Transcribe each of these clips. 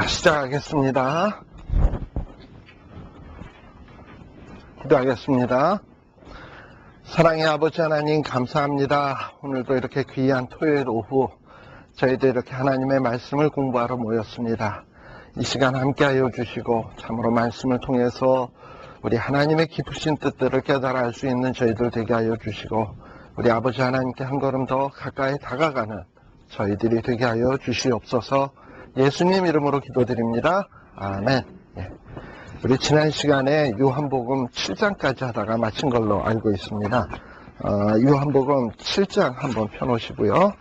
시작하겠습니다. 기도하겠습니다. 사랑의 아버지 하나님 감사합니다. 오늘도 이렇게 귀한 토요일 오후 저희들 이렇게 하나님의 말씀을 공부하러 모였습니다. 이 시간 함께하여 주시고 참으로 말씀을 통해서 우리 하나님의 깊으신 뜻들을 깨달아 알 수 있는 저희들 되게 하여 주시고 우리 아버지 하나님께 한 걸음 더 가까이 다가가는 저희들이 되게 하여 주시옵소서. 예수님 이름으로 기도드립니다. 아멘. 우리 지난 시간에 요한복음 7장까지 하다가 마친 걸로 알고 있습니다. 요한복음 7장 한번 펴놓으시고요.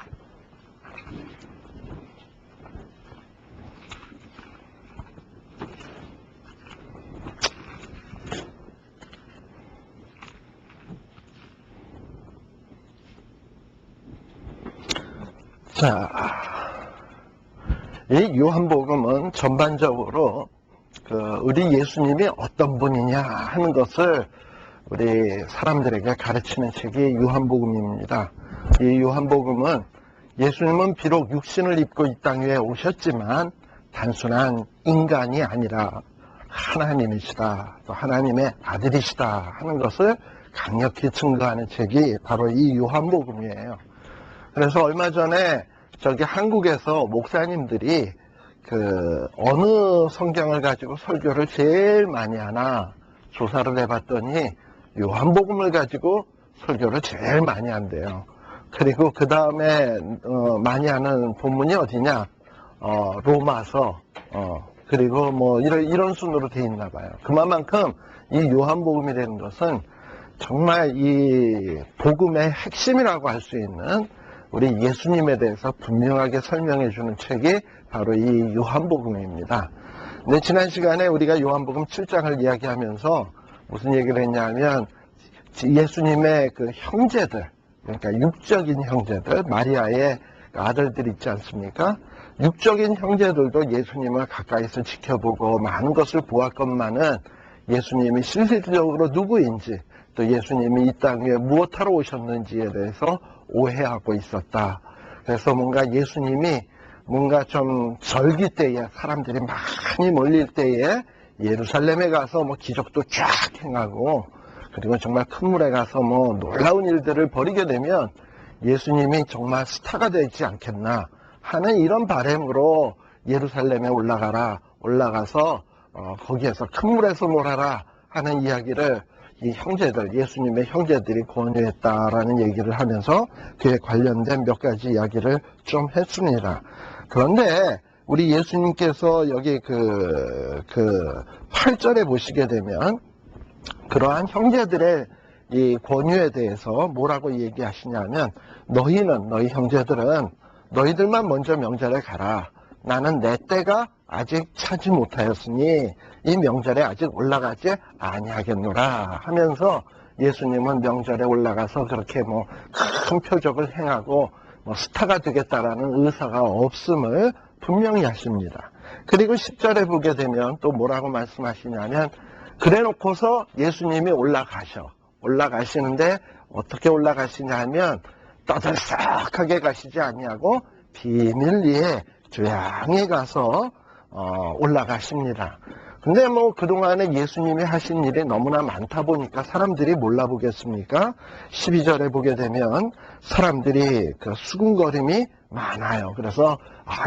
자, 이 요한복음은 전반적으로 우리 예수님이 어떤 분이냐 하는 것을 우리 사람들에게 가르치는 책이 요한복음입니다. 이 요한복음은 예수님은 비록 육신을 입고 이 땅 위에 오셨지만 단순한 인간이 아니라 하나님이시다, 또 하나님의 아들이시다 하는 것을 강력히 증거하는 책이 바로 이 요한복음이에요. 그래서 얼마 전에 저기 한국에서 목사님들이 어느 성경을 가지고 설교를 제일 많이 하나 조사를 해봤더니 요한복음을 가지고 설교를 제일 많이 한대요. 그리고 그 다음에 많이 하는 본문이 어디냐? 로마서, 그리고 뭐 이런 순으로 돼 있나 봐요. 그만큼 이 요한복음이라는 것은 정말 이 복음의 핵심이라고 할 수 있는 우리 예수님에 대해서 분명하게 설명해 주는 책이 바로 이 요한복음입니다. 근데 지난 시간에 우리가 요한복음 7장을 이야기하면서 무슨 얘기를 했냐면 예수님의 그 형제들, 그러니까 육적인 형제들, 마리아의 아들들 있지 않습니까? 육적인 형제들도 예수님을 가까이서 지켜보고 많은 것을 보았건만은 예수님이 실질적으로 누구인지, 또 예수님이 이 땅 위에 무엇하러 오셨는지에 대해서 오해하고 있었다. 그래서 뭔가 예수님이 뭔가 좀 절기 때에 사람들이 많이 몰릴 때에 예루살렘에 가서 뭐 기적도 쫙 행하고 그리고 정말 큰 물에 가서 뭐 놀라운 일들을 벌이게 되면 예수님이 정말 스타가 되지 않겠나 하는 이런 바람으로 예루살렘에 올라가서 거기에서 큰 물에서 놀아라 하는 이야기를 이 형제들, 예수님의 형제들이 권유했다라는 얘기를 하면서 그에 관련된 몇 가지 이야기를 좀 했습니다. 그런데 우리 예수님께서 여기 그 8절에 보시게 되면 그러한 형제들의 이 권유에 대해서 뭐라고 얘기하시냐면 너희 형제들은 너희들만 먼저 명절에 가라. 나는 내 때가 아직 차지 못하였으니 이 명절에 아직 올라가지 아니하겠노라 하면서 예수님은 명절에 올라가서 그렇게 뭐 큰 표적을 행하고 뭐 스타가 되겠다라는 의사가 없음을 분명히 하십니다. 그리고 10절에 보게 되면 또 뭐라고 말씀하시냐면 그래 놓고서 예수님이 올라가시는데 어떻게 올라가시냐면 떠들썩하게 가시지 아니하고 비밀리에 조용히 가서 올라가십니다. 근데 뭐 그동안에 예수님이 하신 일이 너무나 많다 보니까 사람들이 몰라보겠습니까? 12절에 보게 되면 사람들이 그 수군거림이 많아요. 그래서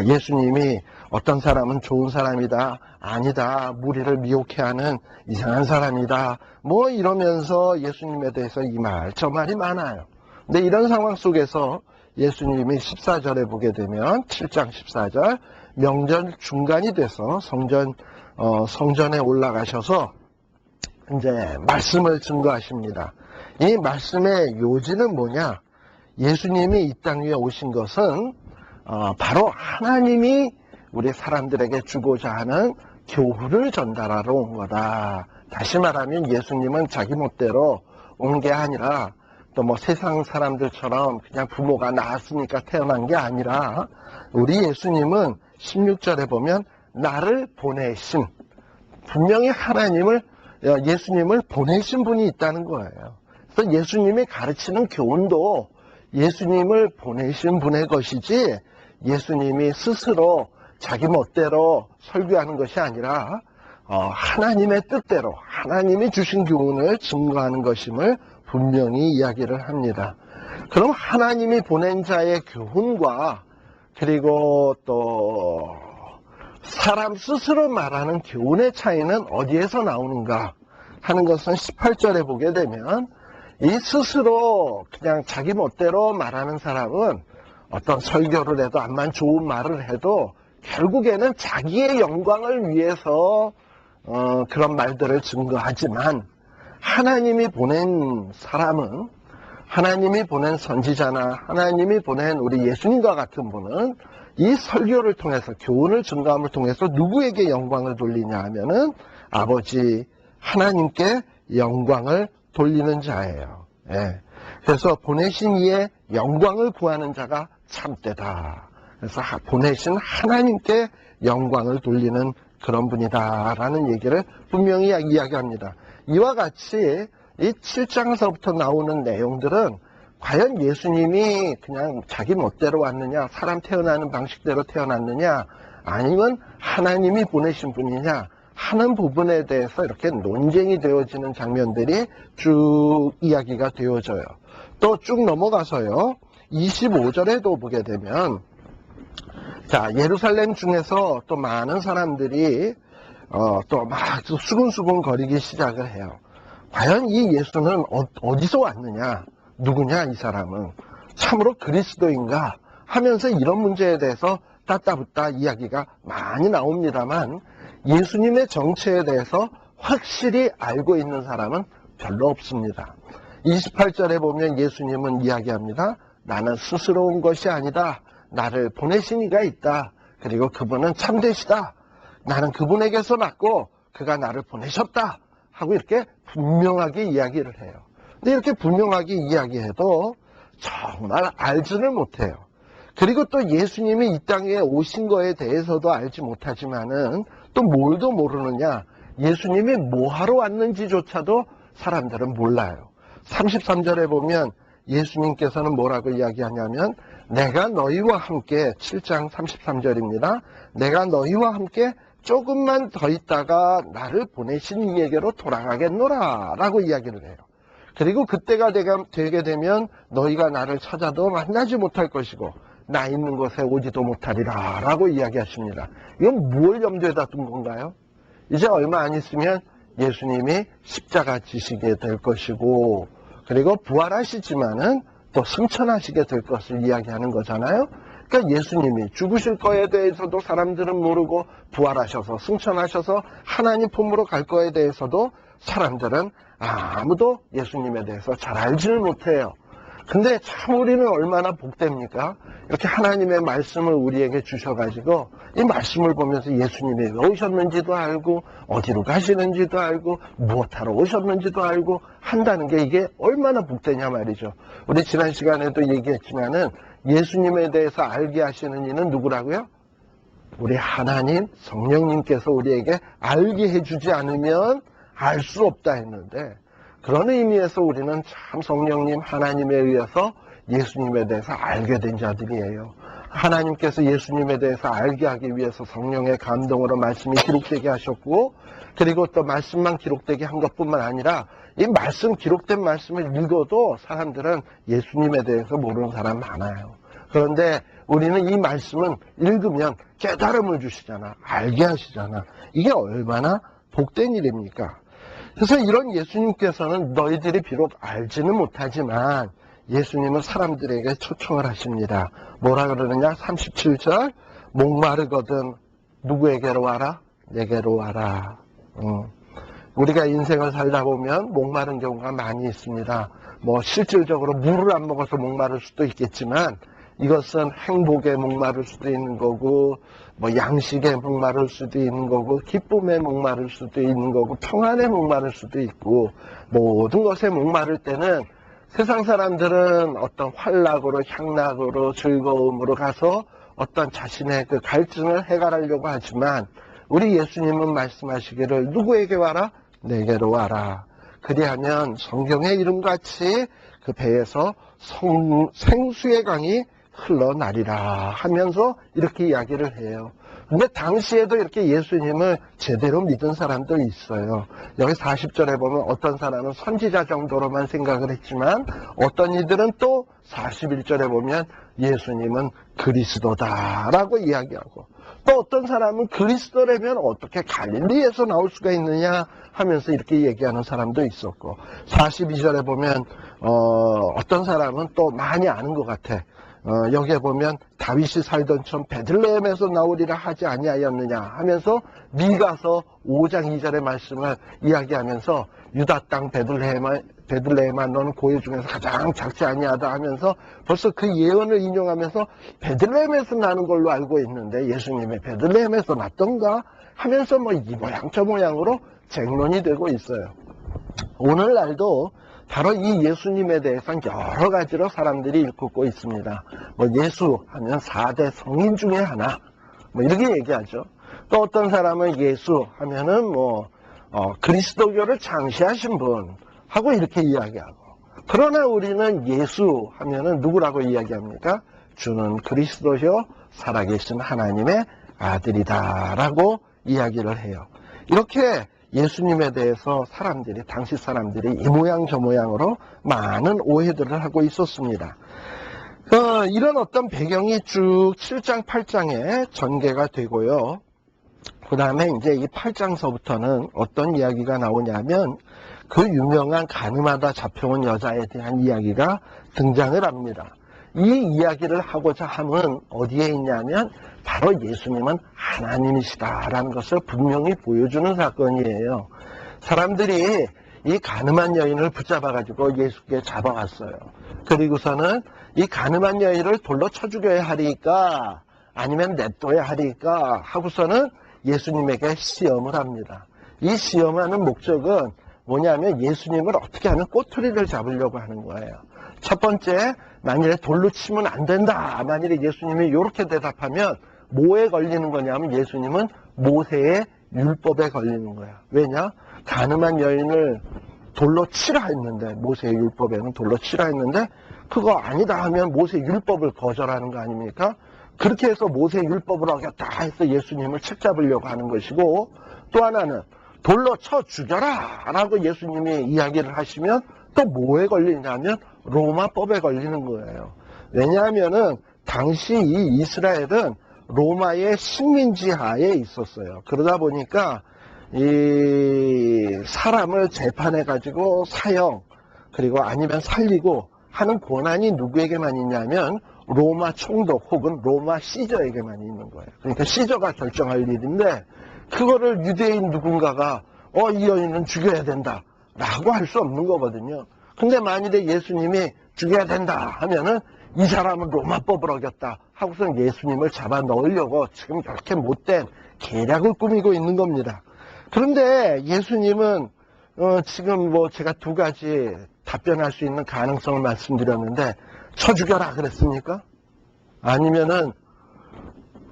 예수님이 어떤 사람은 좋은 사람이다, 아니다, 무리를 미혹해하는 이상한 사람이다 뭐 이러면서 예수님에 대해서 이 말 저 말이 많아요. 근데 이런 상황 속에서 예수님이 14절에 보게 되면 7장 14절 명절 중간이 돼서 성전에 올라가셔서 이제 말씀을 증거하십니다. 이 말씀의 요지는 뭐냐? 예수님이 이 땅 위에 오신 것은 바로 하나님이 우리 사람들에게 주고자 하는 교훈을 전달하러 온 거다. 다시 말하면 예수님은 자기 멋대로 온 게 아니라 또 뭐 세상 사람들처럼 그냥 부모가 낳았으니까 태어난 게 아니라 우리 예수님은 16절에 보면 나를 보내신, 분명히 예수님을 보내신 분이 있다는 거예요. 그래서 예수님이 가르치는 교훈도 예수님을 보내신 분의 것이지 예수님이 스스로 자기 멋대로 설교하는 것이 아니라 하나님의 뜻대로 하나님이 주신 교훈을 증거하는 것임을 분명히 이야기를 합니다. 그럼 하나님이 보낸 자의 교훈과 그리고 또 사람 스스로 말하는 교훈의 차이는 어디에서 나오는가 하는 것은 18절에 보게 되면 이 스스로 그냥 자기 멋대로 말하는 사람은 어떤 설교를 해도 암만 좋은 말을 해도 결국에는 자기의 영광을 위해서 그런 말들을 증거하지만 하나님이 보낸 사람은 하나님이 보낸 선지자나 하나님이 보낸 우리 예수님과 같은 분은 이 설교를 통해서 교훈을 증거함을 통해서 누구에게 영광을 돌리냐 하면은 아버지 하나님께 영광을 돌리는 자예요. 예. 그래서 보내신 이의 영광을 구하는 자가 참되다. 그래서 보내신 하나님께 영광을 돌리는 그런 분이다 라는 얘기를 분명히 이야기합니다. 이와 같이 이 7장에서부터 나오는 내용들은 과연 예수님이 그냥 자기 멋대로 왔느냐, 사람 태어나는 방식대로 태어났느냐, 아니면 하나님이 보내신 분이냐 하는 부분에 대해서 이렇게 논쟁이 되어지는 장면들이 쭉 이야기가 되어져요. 또 쭉 넘어가서요 25절에도 보게 되면 자, 예루살렘 중에서 또 많은 사람들이 또 막 수근수근 거리기 시작을 해요. 과연 이 예수는 어디서 왔느냐? 누구냐 이 사람은? 참으로 그리스도인가? 하면서 이런 문제에 대해서 따따붙다 이야기가 많이 나옵니다만 예수님의 정체에 대해서 확실히 알고 있는 사람은 별로 없습니다. 28절에 보면 예수님은 이야기합니다. 나는 스스로 온 것이 아니다. 나를 보내신 이가 있다. 그리고 그분은 참되시다. 나는 그분에게서 났고 그가 나를 보내셨다. 하고 이렇게 분명하게 이야기를 해요. 근데 이렇게 분명하게 이야기해도 정말 알지를 못해요. 그리고 또 예수님이 이 땅에 오신 거에 대해서도 알지 못하지만은 또 뭘도 모르느냐. 예수님이 뭐하러 왔는지조차도 사람들은 몰라요. 33절에 보면 예수님께서는 뭐라고 이야기하냐면 내가 너희와 함께 7장 33절입니다. 내가 너희와 함께 조금만 더 있다가 나를 보내신 이에게로 돌아가겠노라 라고 이야기를 해요. 그리고 그때가 되게 되면 너희가 나를 찾아도 만나지 못할 것이고 나 있는 곳에 오지도 못하리라 라고 이야기하십니다. 이건 뭘 염두에다 둔 건가요? 이제 얼마 안 있으면 예수님이 십자가 지시게 될 것이고 그리고 부활하시지만은 또 승천하시게 될 것을 이야기하는 거잖아요. 그러니까 예수님이 죽으실 거에 대해서도 사람들은 모르고 부활하셔서 승천하셔서 하나님 품으로 갈 거에 대해서도 사람들은 아무도 예수님에 대해서 잘 알지를 못해요. 근데 참 우리는 얼마나 복됩니까? 이렇게 하나님의 말씀을 우리에게 주셔가지고 이 말씀을 보면서 예수님이 왜 오셨는지도 알고 어디로 가시는지도 알고 무엇하러 오셨는지도 알고 한다는 게 이게 얼마나 복되냐 말이죠. 우리 지난 시간에도 얘기했지만은 예수님에 대해서 알게 하시는 이는 누구라고요? 우리 하나님 성령님께서 우리에게 알게 해주지 않으면 알 수 없다 했는데 그런 의미에서 우리는 참 성령님 하나님에 의해서 예수님에 대해서 알게 된 자들이에요. 하나님께서 예수님에 대해서 알게 하기 위해서 성령의 감동으로 말씀이 기록되게 하셨고 그리고 또 말씀만 기록되게 한 것뿐만 아니라 이 말씀 기록된 말씀을 읽어도 사람들은 예수님에 대해서 모르는 사람 많아요. 그런데 우리는 이 말씀은 읽으면 깨달음을 주시잖아. 알게 하시잖아. 이게 얼마나 복된 일입니까? 그래서 이런 예수님께서는 너희들이 비록 알지는 못하지만 예수님은 사람들에게 초청을 하십니다. 뭐라 그러느냐? 37절 목마르거든 누구에게로 와라? 내게로 와라. 우리가 인생을 살다 보면 목마른 경우가 많이 있습니다. 뭐 실질적으로 물을 안 먹어서 목마를 수도 있겠지만 이것은 행복에 목마를 수도 있는 거고 뭐 양식에 목마를 수도 있는 거고 기쁨에 목마를 수도 있는 거고 평안에 목마를 수도 있고 모든 것에 목마를 때는 세상 사람들은 어떤 환락으로 향락으로 즐거움으로 가서 어떤 자신의 그 갈증을 해결하려고 하지만 우리 예수님은 말씀하시기를 누구에게 와라? 내게로 와라. 그리하면 성경의 이름같이 그 배에서 생수의 강이 흘러나리라 하면서 이렇게 이야기를 해요. 근데 당시에도 이렇게 예수님을 제대로 믿은 사람도 있어요. 여기 40절에 보면 어떤 사람은 선지자 정도로만 생각을 했지만 어떤 이들은 또 41절에 보면 예수님은 그리스도다라고 이야기하고, 또 어떤 사람은 그리스도라면 어떻게 갈릴리에서 나올 수가 있느냐 하면서 이렇게 얘기하는 사람도 있었고, 42절에 보면 어떤 사람은 또 많이 아는 것 같아. 여기에 보면 다윗이 살던 촌 베들레헴에서 나오리라 하지 아니하였느냐 하면서 미가서 5장 2절의 말씀을 이야기하면서 유다 땅 베들레헴아 너는 고유 중에서 가장 작지 아니하다 하면서 벌써 그 예언을 인용하면서 베들레헴에서 나는 걸로 알고 있는데 예수님의 베들레헴에서 났던가 하면서 뭐 이 모양 저 모양으로 쟁론이 되고 있어요. 오늘날도 바로 이 예수님에 대해서는 여러 가지로 사람들이 일컫고 있습니다. 뭐 예수 하면 4대 성인 중에 하나, 뭐 이렇게 얘기하죠. 또 어떤 사람은 예수 하면은 뭐 그리스도교를 창시하신 분 하고 이렇게 이야기하고, 그러나 우리는 예수 하면은 누구라고 이야기합니까? 주는 그리스도요 살아계신 하나님의 아들이다라고 이야기를 해요. 이렇게 예수님에 대해서 당시 사람들이 이 모양 저 모양으로 많은 오해들을 하고 있었습니다. 이런 어떤 배경이 쭉 7장, 8장에 전개가 되고요. 그 다음에 이제 이 8장서부터는 어떤 이야기가 나오냐면 그 유명한 가늠하다 잡혀온 여자에 대한 이야기가 등장을 합니다. 이 이야기를 하고자 함은 어디에 있냐면 바로 예수님은 하나님이시다라는 것을 분명히 보여주는 사건이에요. 사람들이 이 가늠한 여인을 붙잡아가지고 예수께 잡아왔어요. 그리고서는 이 가늠한 여인을 돌로 쳐 죽여야 하리까 아니면 냅둬야 하리까 하고서는 예수님에게 시험을 합니다. 이 시험하는 목적은 뭐냐면 예수님을 어떻게 하면 꼬투리를 잡으려고 하는 거예요. 첫 번째, 만일에 돌로 치면 안 된다. 만일에 예수님이 이렇게 대답하면 뭐에 걸리는 거냐면 예수님은 모세의 율법에 걸리는 거야. 왜냐? 가늠한 여인을 돌로 치라 했는데, 모세의 율법에는 돌로 치라 했는데 그거 아니다 하면 모세의 율법을 거절하는 거 아닙니까? 그렇게 해서 모세의 율법을 어겼다 해서 예수님을 책잡으려고 하는 것이고, 또 하나는 돌로 쳐 죽여라 라고 예수님이 이야기를 하시면 또 뭐에 걸리냐면 로마법에 걸리는 거예요. 왜냐하면은 당시 이 이스라엘은 로마의 식민지 하에 있었어요. 그러다 보니까 이 사람을 재판해 가지고 사형 그리고 아니면 살리고 하는 권한이 누구에게만 있냐면 로마 총독 혹은 로마 시저에게만 있는 거예요. 그러니까 시저가 결정할 일인데 그거를 유대인 누군가가 이 여인은 죽여야 된다 라고 할 수 없는 거거든요. 근데 만일에 예수님이 죽여야 된다 하면은 이 사람은 로마법을 어겼다 하고서 예수님을 잡아 넣으려고 지금 이렇게 못된 계략을 꾸미고 있는 겁니다. 그런데 예수님은 지금 뭐 제가 두 가지 답변할 수 있는 가능성을 말씀드렸는데 쳐 죽여라 그랬습니까? 아니면은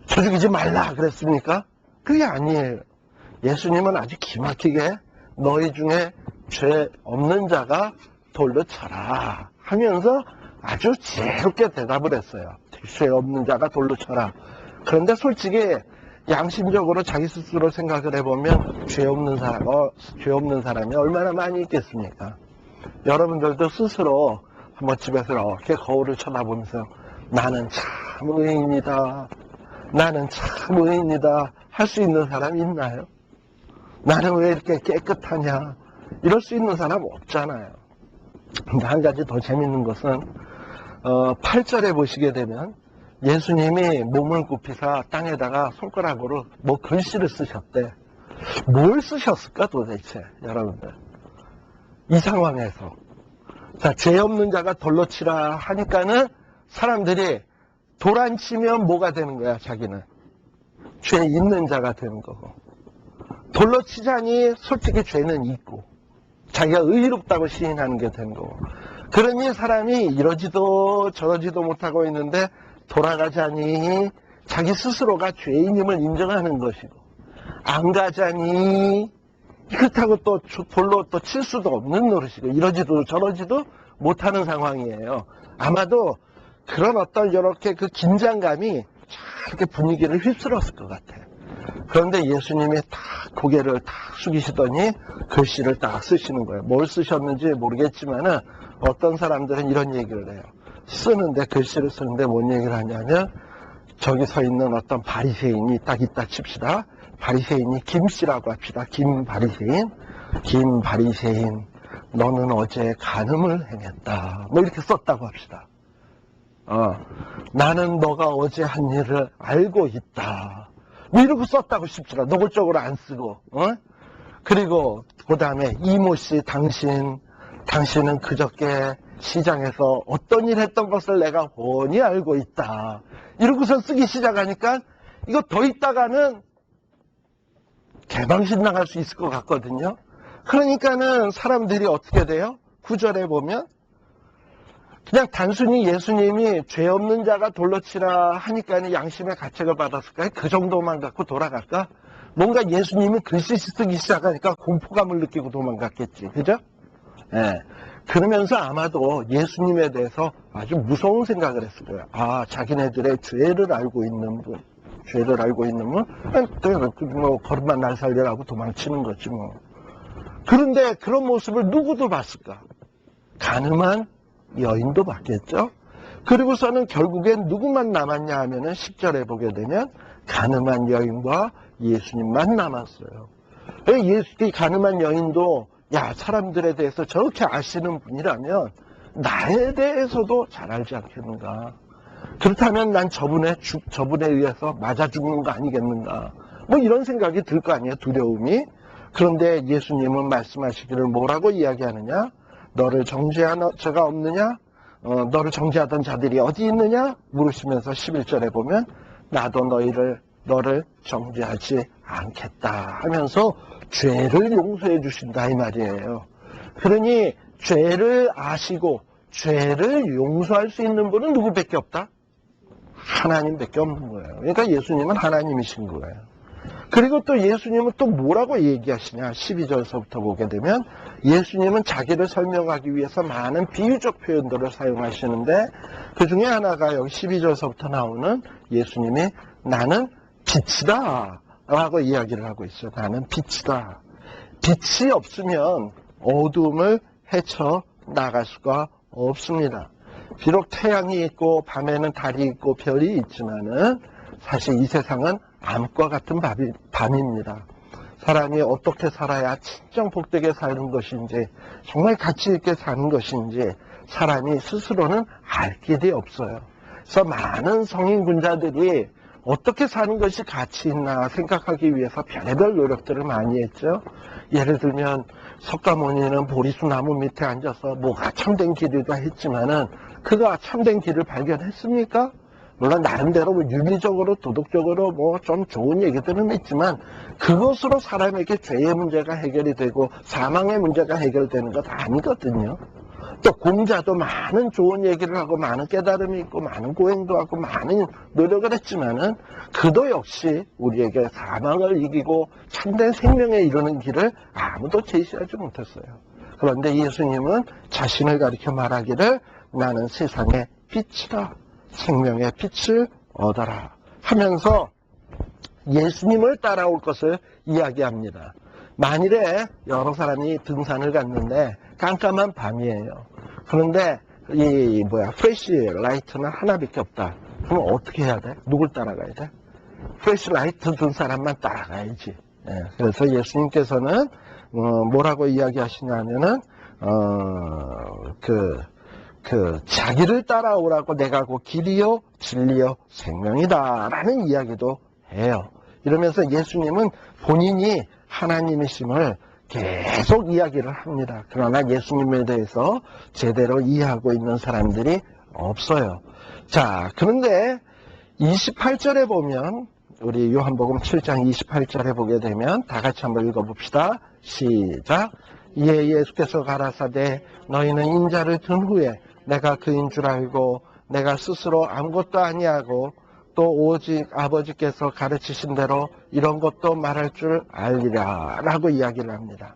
쳐 죽이지 말라 그랬습니까? 그게 아니에요. 예수님은 아주 기막히게 너희 중에 죄 없는 자가 돌로 쳐라 하면서 아주 지혜롭게 대답을 했어요. 죄 없는 자가 돌로 쳐라. 그런데 솔직히 양심적으로 자기 스스로 생각을 해보면 죄 없는 사람이 얼마나 많이 있겠습니까? 여러분들도 스스로 한번 집에서 이렇게 거울을 쳐다보면서 나는 참 의인이다. 나는 참 의인이다. 할 수 있는 사람이 있나요? 나는 왜 이렇게 깨끗하냐? 이럴 수 있는 사람 없잖아요. 근데 한 가지 더 재밌는 것은 8절에 보시게 되면 예수님이 몸을 굽히사 땅에다가 손가락으로 뭐 글씨를 쓰셨대. 뭘 쓰셨을까 도대체 여러분들? 이 상황에서 자, 죄 없는 자가 돌로 치라 하니까는 사람들이 돌 안 치면 뭐가 되는 거야? 자기는 죄 있는 자가 되는 거고, 돌로 치자니 솔직히 죄는 있고 자기가 의롭다고 시인하는 게 된 거고, 그러니 사람이 이러지도 저러지도 못하고 있는데 돌아가자니 자기 스스로가 죄인임을 인정하는 것이고, 안 가자니 그렇다고 또 돌로 또 칠 수도 없는 노릇이고, 이러지도 저러지도 못하는 상황이에요. 아마도 그런 어떤 이렇게 그 긴장감이 이렇게 분위기를 휩쓸었을 것 같아요. 그런데 예수님이 딱 고개를 딱 숙이시더니 글씨를 딱 쓰시는 거예요. 뭘 쓰셨는지 모르겠지만은 어떤 사람들은 이런 얘기를 해요. 글씨를 쓰는데 뭔 얘기를 하냐면, 저기 서 있는 어떤 바리새인이 딱 있다 칩시다. 바리새인이 김씨라고 합시다. 김바리새인, 너는 어제 간음을 행했다. 뭐 이렇게 썼다고 합시다. 나는 너가 어제 한 일을 알고 있다. 뭐 이러고 썼다고 칩시다. 노골적으로 안 쓰고. 그리고 그 다음에 이모씨, 당신은 그저께 시장에서 어떤 일 했던 것을 내가 훤히 알고 있다. 이러고서 쓰기 시작하니까 이거 더 있다가는 개방신 나갈 수 있을 것 같거든요. 그러니까는 사람들이 어떻게 돼요? 9절에 보면 그냥 단순히 예수님이 죄 없는 자가 돌로 치라 하니까 양심의 가책을 받았을까? 그 정도만 갖고 돌아갈까? 뭔가 예수님이 글씨 쓰기 시작하니까 공포감을 느끼고 도망갔겠지. 그죠? 예. 그러면서 아마도 예수님에 대해서 아주 무서운 생각을 했을 거예요. 자기네들의 죄를 알고 있는 분. 뭐, 걸음만 날 살려라고 도망치는 거지, 뭐. 그런데 그런 모습을 누구도 봤을까? 가늠한 여인도 봤겠죠? 그리고서는 결국엔 누구만 남았냐 하면은 10절에 보게 되면 가늠한 여인과 예수님만 남았어요. 이 가늠한 여인도 사람들에 대해서 저렇게 아시는 분이라면 나에 대해서도 잘 알지 않겠는가? 그렇다면 난 저분에 의해서 맞아 죽는 거 아니겠는가? 뭐 이런 생각이 들 거 아니에요, 두려움이. 그런데 예수님은 말씀하시기를 뭐라고 이야기하느냐? 너를 정죄한 자가 없느냐? 너를 정죄하던 자들이 어디 있느냐? 물으시면서 11절에 보면 나도 너를 정죄하지 않겠다 하면서 죄를 용서해 주신다 이 말이에요. 그러니 죄를 아시고 죄를 용서할 수 있는 분은 누구밖에 없다? 하나님밖에 없는 거예요. 그러니까 예수님은 하나님이신 거예요. 그리고 또 예수님은 또 뭐라고 얘기하시냐? 12절서부터 보게 되면 예수님은 자기를 설명하기 위해서 많은 비유적 표현들을 사용하시는데 그 중에 하나가 여기 12절서부터 나오는 예수님이 나는 빛이다 라고 이야기를 하고 있어요. 나는 빛이다. 빛이 없으면 어둠을 헤쳐 나갈 수가 없습니다. 비록 태양이 있고 밤에는 달이 있고 별이 있지만은 사실 이 세상은 암과 같은 밤입니다. 사람이 어떻게 살아야 진정 복되게 사는 것인지 정말 가치 있게 사는 것인지 사람이 스스로는 알 길이 없어요. 그래서 많은 성인군자들이 어떻게 사는 것이 가치 있나 생각하기 위해서 별의별 노력들을 많이 했죠. 예를 들면 석가모니는 보리수 나무 밑에 앉아서 뭐가 참된 길이다 했지만은 그가 참된 길을 발견했습니까? 물론 나름대로 윤리적으로 도덕적으로 뭐 좀 좋은 얘기들은 있지만 그것으로 사람에게 죄의 문제가 해결이 되고 사망의 문제가 해결되는 것 아니거든요. 또 공자도 많은 좋은 얘기를 하고 많은 깨달음이 있고 많은 고행도 하고 많은 노력을 했지만은 그도 역시 우리에게 사망을 이기고 참된 생명에 이르는 길을 아무도 제시하지 못했어요. 그런데 예수님은 자신을 가리켜 말하기를 나는 세상의 빛이다. 생명의 빛을 얻어라 하면서 예수님을 따라올 것을 이야기합니다. 만일에 여러 사람이 등산을 갔는데 깜깜한 밤이에요. 그런데 프레시 라이트는 하나밖에 없다. 그럼 어떻게 해야 돼? 누굴 따라가야 돼? 프레시 라이트 든 사람만 따라가야지. 그래서 예수님께서는 뭐라고 이야기하시냐면은 자기를 따라오라고 내가 그 길이요 진리요 생명이다 라는 이야기도 해요. 이러면서 예수님은 본인이 하나님이심을 계속 이야기를 합니다. 그러나 예수님에 대해서 제대로 이해하고 있는 사람들이 없어요. 자, 그런데 28절에 보면 우리 요한복음 7장 28절에 보게 되면 다 같이 한번 읽어봅시다. 시작. 이에 예수께서 가라사대 너희는 인자를 든 후에 내가 그인 줄 알고 내가 스스로 아무것도 아니하고 또 오직 아버지께서 가르치신 대로 이런 것도 말할 줄 알리라 라고 이야기를 합니다.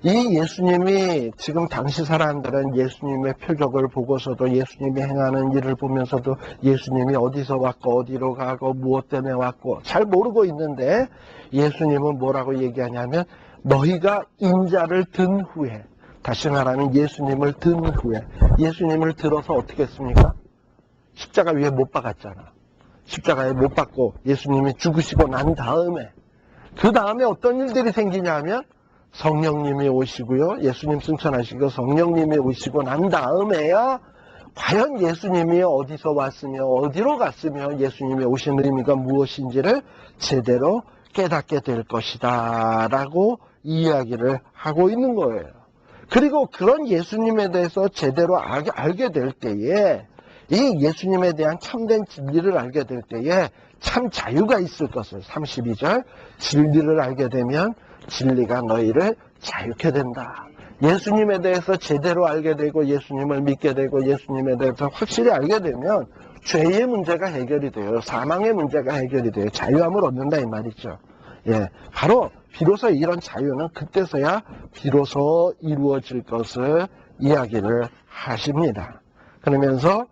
이 예수님이 지금 당시 사람들은 예수님의 표적을 보고서도 예수님이 행하는 일을 보면서도 예수님이 어디서 왔고 어디로 가고 무엇 때문에 왔고 잘 모르고 있는데 예수님은 뭐라고 얘기하냐면 너희가 인자를 든 후에, 다시 말하면 예수님을 든 후에, 예수님을 들어서 어떻게 했습니까? 십자가 위에 못 박았잖아. 십자가에 못 박고 예수님이 죽으시고 난 다음에, 그 다음에 어떤 일들이 생기냐면 성령님이 오시고요. 예수님 승천하시고 성령님이 오시고 난 다음에야 과연 예수님이 어디서 왔으며 어디로 갔으며 예수님이 오신 의미가 무엇인지를 제대로 깨닫게 될 것이다 라고 이야기를 하고 있는 거예요. 그리고 그런 예수님에 대해서 제대로 알게 될 때에, 이 예수님에 대한 참된 진리를 알게 될 때에 참 자유가 있을 것을, 32절, 진리를 알게 되면 진리가 너희를 자유케 된다. 예수님에 대해서 제대로 알게 되고 예수님을 믿게 되고 예수님에 대해서 확실히 알게 되면 죄의 문제가 해결이 돼요. 사망의 문제가 해결이 돼요. 자유함을 얻는다 이 말이죠. 예, 바로 비로소 이런 자유는 그때서야 비로소 이루어질 것을 이야기를 하십니다. 그러면서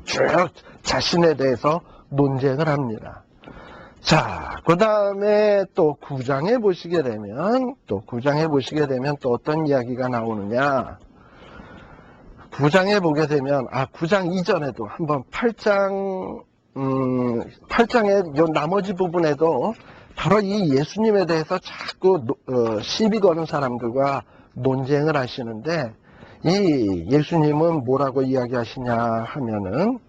쭉 자신에 대해서 논쟁을 합니다. 자, 그 다음에 또 9장에 보시게 되면 또 어떤 이야기가 나오느냐. 9장에 보게 되면, 9장 이전에도 한번 8장의 요 나머지 부분에도 바로 이 예수님에 대해서 자꾸 시비 거는 사람들과 논쟁을 하시는데, 이 예수님은 뭐라고 이야기하시냐 하면은,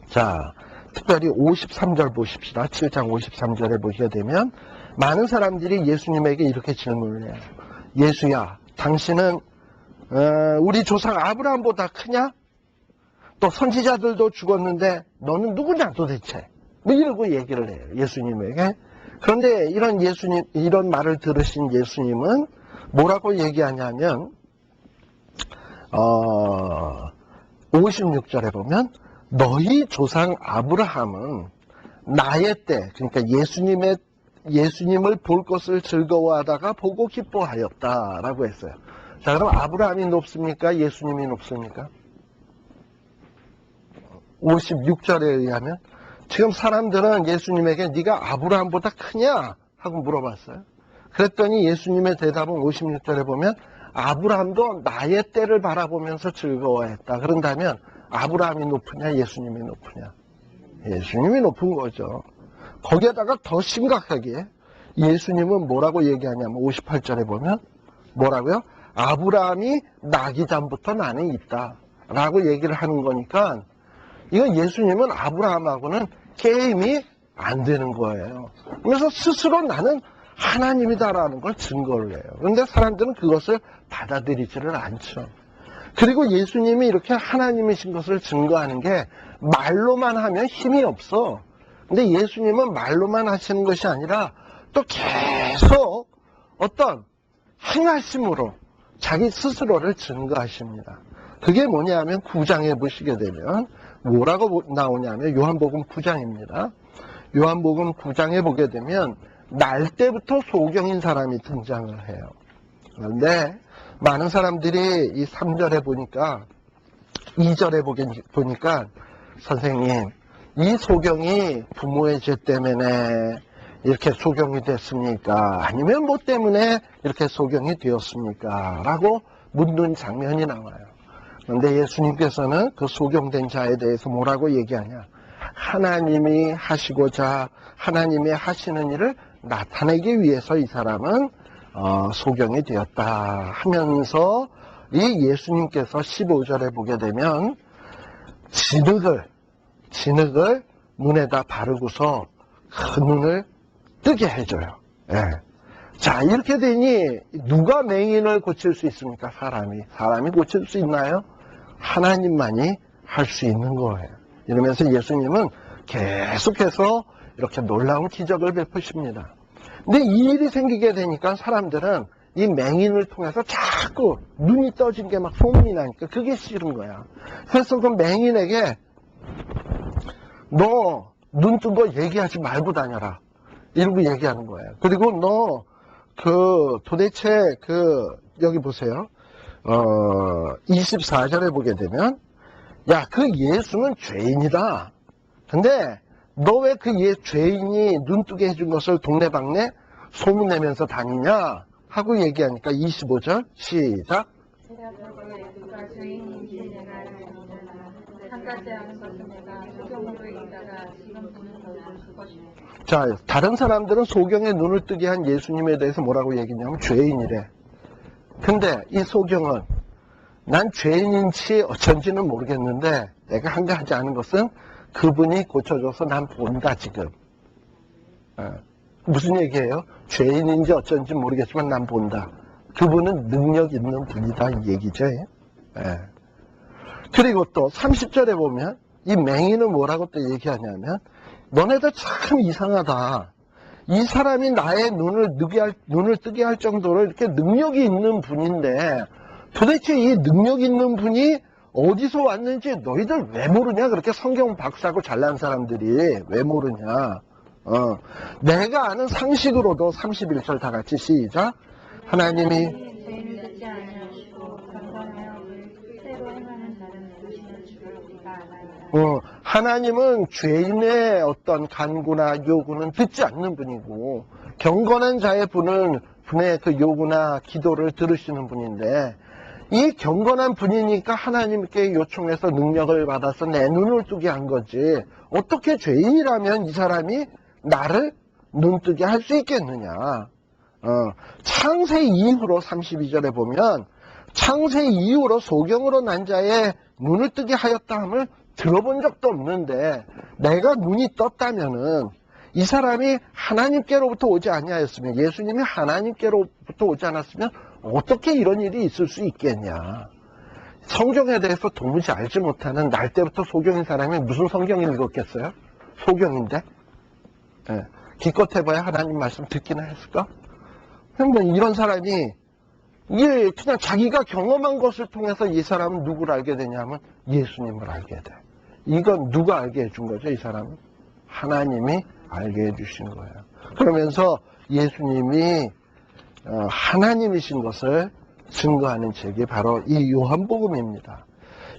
자, 특별히 53절 보십시다. 7장 53절에 보시게 되면 많은 사람들이 예수님에게 이렇게 질문을 해요. 예수야, 당신은 우리 조상 아브라함보다 크냐? 또 선지자들도 죽었는데 너는 누구냐 도대체? 뭐 이러고 얘기를 해요. 예수님에게. 그런데 이런 말을 들으신 예수님은 뭐라고 얘기하냐면 56절에 보면 너희 조상 아브라함은 나의 때, 그러니까 예수님을 볼 것을 즐거워하다가 보고 기뻐하였다라고 했어요. 자, 그럼 아브라함이 높습니까? 예수님이 높습니까? 56절에 의하면 지금 사람들은 예수님에게 네가 아브라함보다 크냐? 하고 물어봤어요. 그랬더니 예수님의 대답은 56절에 보면 아브라함도 나의 때를 바라보면서 즐거워했다. 그런다면 아브라함이 높으냐 예수님이 높으냐? 예수님이 높은 거죠. 거기에다가 더 심각하게 예수님은 뭐라고 얘기하냐면 58절에 보면 뭐라고요? 아브라함이 나기 전부터 나는 있다 라고 얘기를 하는 거니까 이건 예수님은 아브라함하고는 게임이 안 되는 거예요. 그래서 스스로 나는 하나님이다라는 걸 증거를 해요. 그런데 사람들은 그것을 받아들이지를 않죠. 그리고 예수님이 이렇게 하나님이신 것을 증거하는 게 말로만 하면 힘이 없어. 근데 예수님은 말로만 하시는 것이 아니라 또 계속 어떤 행하심으로 자기 스스로를 증거하십니다. 그게 뭐냐면 9장에 보시게 되면 뭐라고 나오냐면 요한복음 9장입니다. 요한복음 9장에 보게 되면 날 때부터 소경인 사람이 등장을 해요. 그런데 많은 사람들이 이 3절에 보니까 2절에 보니까 선생님 이 소경이 부모의 죄 때문에 이렇게 소경이 됐습니까? 아니면 뭐 때문에 이렇게 소경이 되었습니까? 라고 묻는 장면이 나와요. 그런데 예수님께서는 그 소경된 자에 대해서 뭐라고 얘기하냐? 하나님이 하시고자 하나님의 하시는 일을 나타내기 위해서 이 사람은 소경이 되었다 하면서 이 예수님께서 15절에 보게 되면 진흙을 눈에다 바르고서 그 눈을 뜨게 해줘요. 예. 자, 이렇게 되니 누가 맹인을 고칠 수 있습니까? 사람이 고칠 수 있나요? 하나님만이 할 수 있는 거예요. 이러면서 예수님은 계속해서 이렇게 놀라운 기적을 베푸십니다. 근데 이 일이 생기게 되니까 사람들은 이 맹인을 통해서 자꾸 눈이 떠진 게 막 소문이 나니까 그게 싫은 거야. 그래서 그 맹인에게 너 눈 뜬 거 얘기하지 말고 다녀라. 이러고 얘기하는 거예요. 그리고 너 도대체 여기 보세요. 24절에 보게 되면, 야, 그 예수는 죄인이다. 근데 너 왜 그 죄인이 눈뜨게 해준 것을 동네방네 소문내면서 다니냐? 하고 얘기하니까 25절 시작. 제가 저거에 예수가 죄인인지 내가 알지 못하나 한 가지 아는 것은 내가 소경으로 읽다가 지금 보는 것을 그것이네. 자, 다른 사람들은 소경에 눈을 뜨게 한 예수님에 대해서 뭐라고 얘기냐면 죄인이래. 근데 이 소경은 난 죄인인지 어쩐지는 모르겠는데 내가 한 가지 아는 것은 그분이 고쳐줘서 난 본다 지금. 무슨 얘기예요? 죄인인지 어쩐지 모르겠지만 난 본다. 그분은 능력 있는 분이다 이 얘기죠. 예. 그리고 또 30절에 보면 이 맹인은 뭐라고 또 얘기하냐면 너네들 참 이상하다. 이 사람이 나의 눈을 뜨게 할 정도로 이렇게 능력이 있는 분인데 도대체 이 능력 있는 분이 어디서 왔는지 너희들 왜 모르냐? 그렇게 성경 박사고 잘난 사람들이 왜 모르냐? 내가 아는 상식으로도 31절 다 같이 시작. 하나님이 죄인을 듣지 아니하시고 경건하여 새로 행하는 자를 내주시는 주를 우리가 아나이다. 하나님은 죄인의 어떤 간구나 요구는 듣지 않는 분이고 경건한 자의 분의 그 요구나 기도를 들으시는 분인데 이 경건한 분이니까 하나님께 요청해서 능력을 받아서 내 눈을 뜨게 한 거지 어떻게 죄인이라면 이 사람이 나를 눈뜨게 할 수 있겠느냐. 창세 이후로 32절에 보면 창세 이후로 소경으로 난 자의 눈을 뜨게 하였다 함을 들어본 적도 없는데 내가 눈이 떴다면은 이 사람이 하나님께로부터 오지 아니하였으면 예수님이 하나님께로부터 오지 않았으면 어떻게 이런 일이 있을 수 있겠냐. 성경에 대해서 도무지 알지 못하는 날 때부터 소경인 사람이 무슨 성경을 읽었겠어요? 소경인데 기껏 해봐야 하나님 말씀 듣기나 했을까? 그러면 이런 사람이 이게 그냥 자기가 경험한 것을 통해서 이 사람은 누구를 알게 되냐면 예수님을 알게 돼. 이건 누가 알게 해준 거죠? 이 사람은 하나님이 알게 해주신 거예요. 그러면서 예수님이 하나님이신 것을 증거하는 책이 바로 이 요한복음입니다.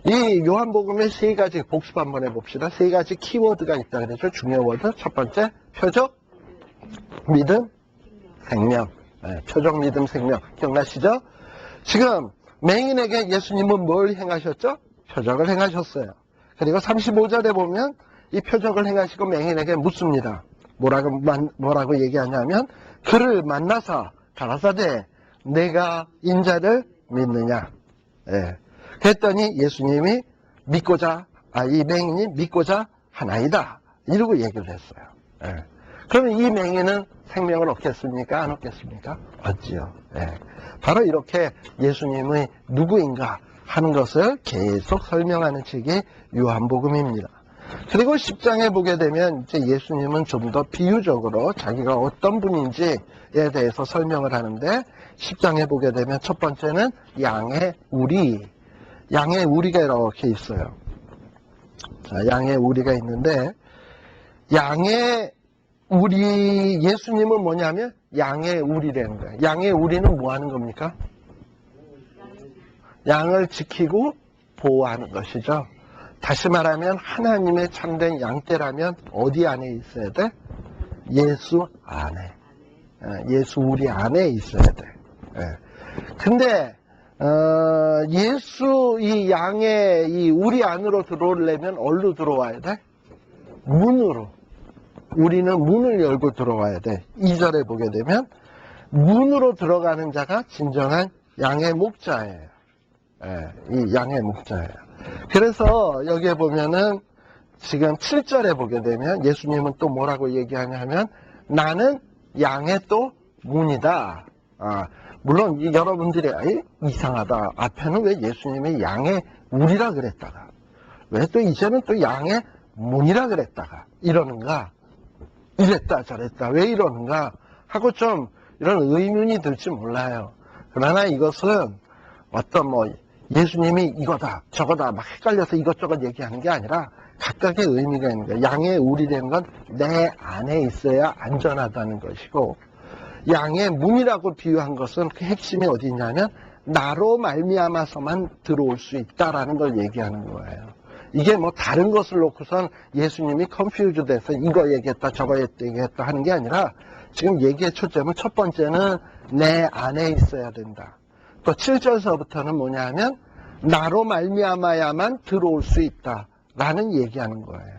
이 요한복음의 세 가지 복습 한번 해봅시다. 세 가지 키워드가 있다 그랬죠. 중요 워드. 첫 번째 표적, 믿음, 생명. 표적, 믿음, 생명. 기억나시죠? 지금 맹인에게 예수님은 뭘 행하셨죠? 표적을 행하셨어요. 그리고 35절에 보면 이 표적을 행하시고 맹인에게 묻습니다. 뭐라고 얘기하냐면 그를 만나서 가라사대 내가 인자를 믿느냐. 그랬더니 예수님이 이 맹인이 믿고자 하나이다. 이러고 얘기를 했어요. 그러면 이 맹인은 생명을 얻겠습니까? 안 얻겠습니까? 얻지요. 바로 이렇게 예수님의 누구인가 하는 것을 계속 설명하는 책이 요한복음입니다. 그리고 10장에 보게 되면 이제 예수님은 좀 더 비유적으로 자기가 어떤 분인지에 대해서 설명을 하는데 10장에 보게 되면 첫 번째는 양의 우리가 이렇게 있어요. 자, 양의 우리가 있는데 양의 우리 예수님은 뭐냐면 양의 우리라는 거예요. 양의 우리는 뭐 하는 겁니까? 양을 지키고 보호하는 것이죠. 다시 말하면 하나님의 참된 양떼라면 어디 안에 있어야 돼? 예수 안에. 예수 우리 안에 있어야 돼. 근데 예수 이 양의 이 우리 안으로 들어오려면 어디로 들어와야 돼? 문으로. 우리는 문을 열고 들어와야 돼. 2절에 보게 되면 문으로 들어가는 자가 진정한 양의 목자예요. 이 양의 목자예요. 그래서 여기에 보면은 지금 7절에 보게 되면 예수님은 또 뭐라고 얘기하냐면 나는 양의 또 문이다. 물론 여러분들이 이상하다. 앞에는 왜 예수님이 양의 우리라 그랬다가 왜 또 이제는 또 양의 문이라 그랬다가 이러는가? 이랬다 저랬다 왜 이러는가 하고 좀 이런 의문이 들지 몰라요. 그러나 이것은 어떤 예수님이 이거다 저거다 막 헷갈려서 이것저것 얘기하는 게 아니라 각각의 의미가 있는 거예요. 양의 우리라는 건 내 안에 있어야 안전하다는 것이고 양의 문이라고 비유한 것은 그 핵심이 어디 있냐면 나로 말미암아서만 들어올 수 있다라는 걸 얘기하는 거예요. 이게 뭐 다른 것을 놓고선 예수님이 컨퓨즈 돼서 이거 얘기했다 저거 얘기했다 하는 게 아니라 지금 얘기의 초점은 첫 번째는 내 안에 있어야 된다. 또 7절서부터는 뭐냐 하면 나로 말미암아야만 들어올 수 있다라는 얘기하는 거예요.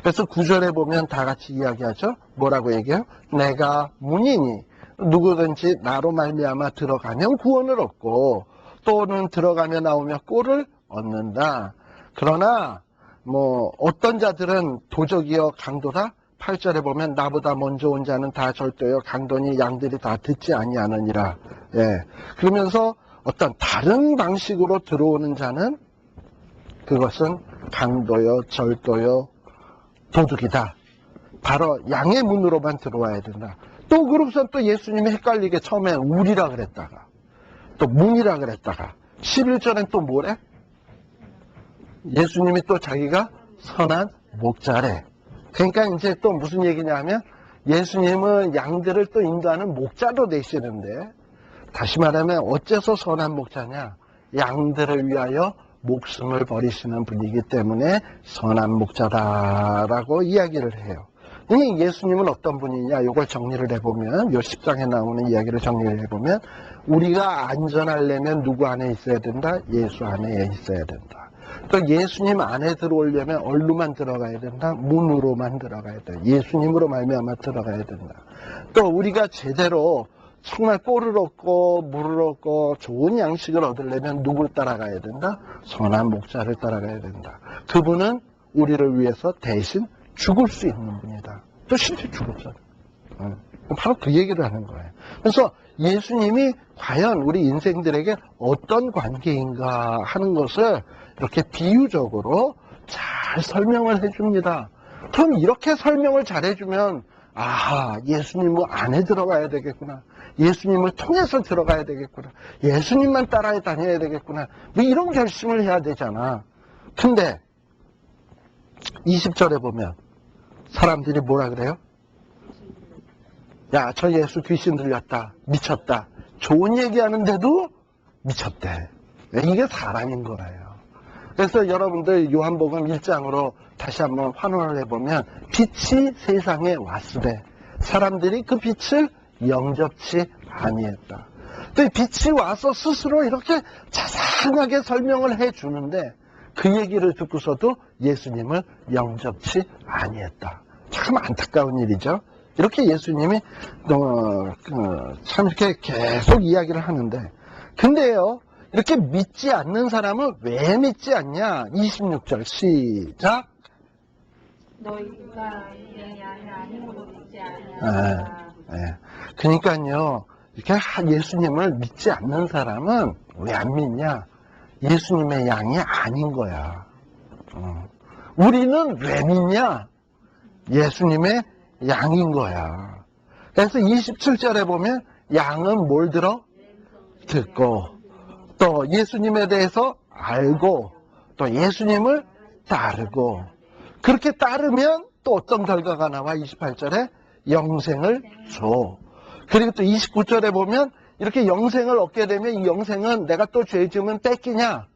그래서 9절에 보면 다 같이 이야기하죠. 뭐라고 얘기해요? 내가 문이니 누구든지 나로 말미암아 들어가면 구원을 얻고 또는 들어가며 나오며 꼴을 얻는다. 그러나 뭐 어떤 자들은 도적이여 강도다. 8절에 보면 나보다 먼저 온 자는 다 절도여 강도니 양들이 다 듣지 아니하느니라. 예. 그러면서 어떤 다른 방식으로 들어오는 자는 그것은 강도여 절도여 도둑이다. 바로 양의 문으로만 들어와야 된다. 또 그러고선 또 예수님이 헷갈리게 처음에 우리라 그랬다가 또 문이라 그랬다가 11절엔 또 뭐래? 예수님이 또 자기가 선한 목자래. 그러니까 이제 또 무슨 얘기냐 하면 예수님은 양들을 또 인도하는 목자도 되시는데 다시 말하면 어째서 선한 목자냐? 양들을 위하여 목숨을 버리시는 분이기 때문에 선한 목자다라고 이야기를 해요. 이 예수님은 어떤 분이냐? 이걸 정리를 해보면 요 10장에 나오는 이야기를 정리를 해보면 우리가 안전하려면 누구 안에 있어야 된다? 예수 안에 있어야 된다. 또 예수님 안에 들어오려면 어디로만 들어가야 된다? 문으로만 들어가야 된다. 예수님으로 말미암아 들어가야 된다. 또 우리가 제대로 정말 꼴을 얻고 물을 얻고 좋은 양식을 얻으려면 누구를 따라가야 된다? 선한 목자를 따라가야 된다. 그분은 우리를 위해서 대신 죽을 수 있는 분이다. 또 실제 죽었잖아요. 바로 그 얘기를 하는 거예요. 그래서 예수님이 과연 우리 인생들에게 어떤 관계인가 하는 것을 이렇게 비유적으로 잘 설명을 해줍니다. 그럼 이렇게 설명을 잘 해주면 아, 예수님 안에 들어가야 되겠구나. 예수님을 통해서 들어가야 되겠구나. 예수님만 따라 다녀야 되겠구나. 뭐 이런 결심을 해야 되잖아. 근데 20절에 보면 사람들이 뭐라 그래요? 야, 저 예수 귀신 들렸다. 미쳤다. 좋은 얘기하는데도 미쳤대. 이게 사람인 거예요. 그래서 여러분들 요한복음 1장으로 다시 한번 환원을 해보면 빛이 세상에 왔으되 사람들이 그 빛을 영접치 아니했다. 또 빛이 와서 스스로 이렇게 자상하게 설명을 해주는데 그 얘기를 듣고서도 예수님을 영접치 아니했다. 참 안타까운 일이죠. 이렇게 예수님이 참 이렇게 계속 이야기를 하는데 근데요 이렇게 믿지 않는 사람은 왜 믿지 않냐? 26절 시작. 너희가 내 양이 아님으로 믿지 아니하노라. 그러니까요 이렇게 예수님을 믿지 않는 사람은 왜 안 믿냐? 예수님의 양이 아닌 거야. 우리는 왜 믿냐? 예수님의 양인 거야. 그래서 27절에 보면 양은 뭘 들어? 듣고 또 예수님에 대해서 알고 또 예수님을 따르고 그렇게 따르면 또 어떤 결과가 나와? 28절에 영생을 줘. 그리고 또 29절에 보면 이렇게 영생을 얻게 되면 이 영생은 내가 또 죄 지으면 뺏기냐?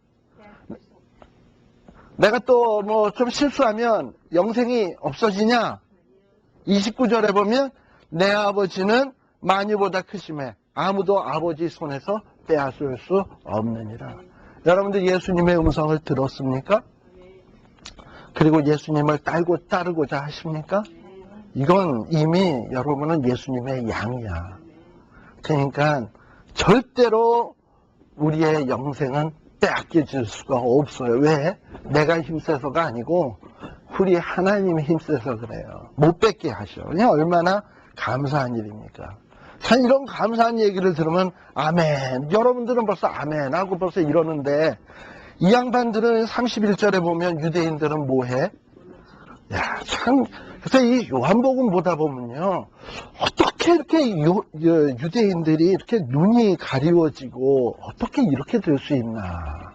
내가 또 뭐 좀 실수하면 영생이 없어지냐? 29절에 보면 내 아버지는 만유보다 크심에 아무도 아버지 손에서 빼앗을 수 없느니라. 여러분들 예수님의 음성을 들었습니까? 그리고 예수님을 따르고자 하십니까? 이건 이미 여러분은 예수님의 양이야. 그러니까 절대로 우리의 영생은 빼앗겨질 수가 없어요. 왜? 내가 힘세서가 아니고 우리 하나님이 힘세서 그래요. 못 뺏게 하셔. 그냥 얼마나 감사한 일입니까? 참 이런 감사한 얘기를 들으면 아멘. 여러분들은 벌써 아멘 하고 벌써 이러는데 이 양반들은 31절에 보면 유대인들은 뭐해? 야, 참 그래서 이 요한복음 보다 보면요 어떻게 이렇게 유대인들이 이렇게 눈이 가리워지고 어떻게 이렇게 될 수 있나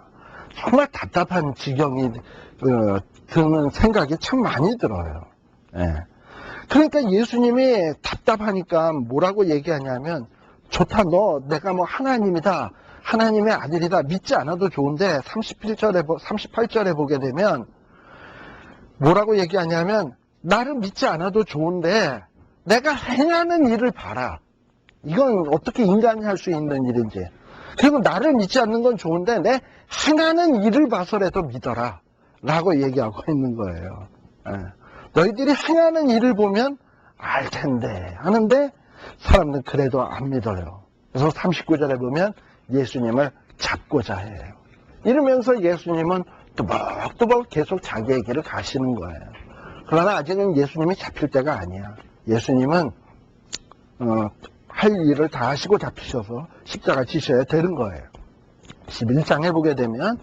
정말 답답한 지경이 드는 생각이 참 많이 들어요. 예. 그러니까 예수님이 답답하니까 뭐라고 얘기하냐면, 좋다, 너 내가 뭐 하나님이다, 하나님의 아들이다, 믿지 않아도 좋은데 38절에 보게 되면 뭐라고 얘기하냐면, 나를 믿지 않아도 좋은데 내가 행하는 일을 봐라. 이건 어떻게 인간이 할 수 있는 일인지. 그리고 나를 믿지 않는 건 좋은데 내 행하는 일을 봐서라도 믿어라 라고 얘기하고 있는 거예요. 너희들이 행하는 일을 보면 알 텐데 하는데 사람들은 그래도 안 믿어요. 그래서 39절에 보면 예수님을 잡고자 해요. 이러면서 예수님은 또박또박 계속 자기의 길을 가시는 거예요. 그러나 아직은 예수님이 잡힐 때가 아니야. 예수님은 할 일을 다 하시고 잡히셔서 십자가 지셔야 되는 거예요. 11장에 보게 되면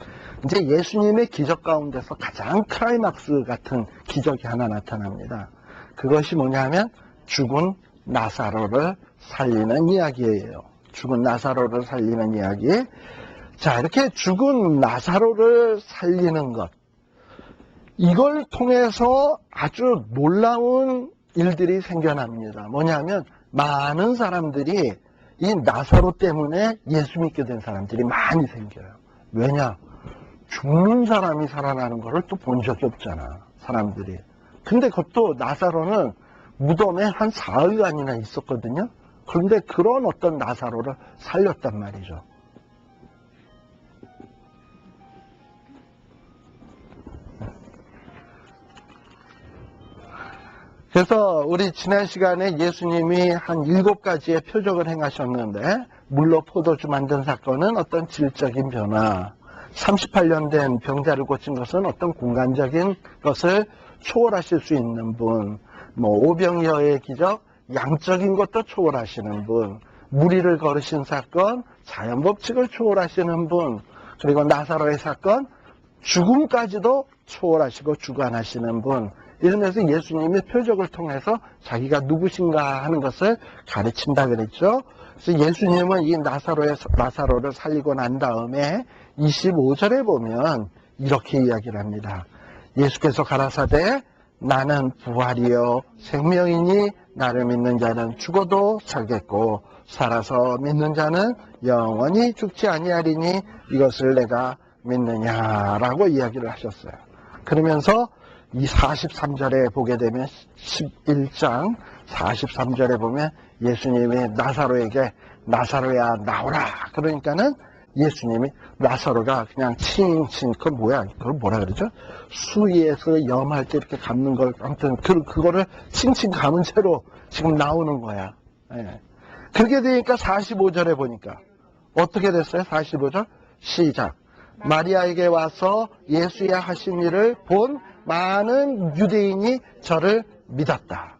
이제 예수님의 기적 가운데서 가장 클라이막스 같은 기적이 하나 나타납니다. 그것이 뭐냐면 죽은 나사로를 살리는 이야기예요. 죽은 나사로를 살리는 이야기. 자, 이렇게 죽은 나사로를 살리는 것, 이걸 통해서 아주 놀라운 일들이 생겨납니다. 뭐냐면 많은 사람들이 이 나사로 때문에 예수 믿게 된 사람들이 많이 생겨요. 왜냐? 죽는 사람이 살아나는 것을 또 본 적이 없잖아, 사람들이. 근데 그것도 나사로는 무덤에 한 사흘간이나 있었거든요. 그런데 그런 어떤 나사로를 살렸단 말이죠. 그래서 우리 지난 시간에 예수님이 한 7가지의 표적을 행하셨는데, 물로 포도주 만든 사건은 어떤 질적인 변화, 38년 된 병자를 고친 것은 어떤 공간적인 것을 초월하실 수 있는 분, 오병이어의 기적, 양적인 것도 초월하시는 분, 무리를 걸으신 사건, 자연법칙을 초월하시는 분, 그리고 나사로의 사건, 죽음까지도 초월하시고 주관하시는 분, 이러면서 예수님의 표적을 통해서 자기가 누구신가 하는 것을 가르친다 그랬죠. 그래서 예수님은 이 나사로를 살리고 난 다음에 25절에 보면 이렇게 이야기를 합니다. 예수께서 가라사대 나는 부활이요 생명이니 나를 믿는 자는 죽어도 살겠고 살아서 믿는 자는 영원히 죽지 아니하리니 이것을 내가 믿느냐라고 이야기를 하셨어요. 그러면서 이 43절에 보게 되면 11장 43절에 보면 예수님이 나사로에게 나사로야 나오라. 그러니까는 예수님이 나사로가 그냥 칭칭 그건 뭐야? 그걸 뭐라 그러죠? 수위에서 염할 때 이렇게 감는 걸 아무튼 그거를 칭칭 감은 채로 지금 나오는 거야. 예. 그렇게 되니까 45절에 보니까 어떻게 됐어요? 45절 시작. 마리아에게 와서 예수의 하신 일을 본 많은 유대인이 저를 믿었다.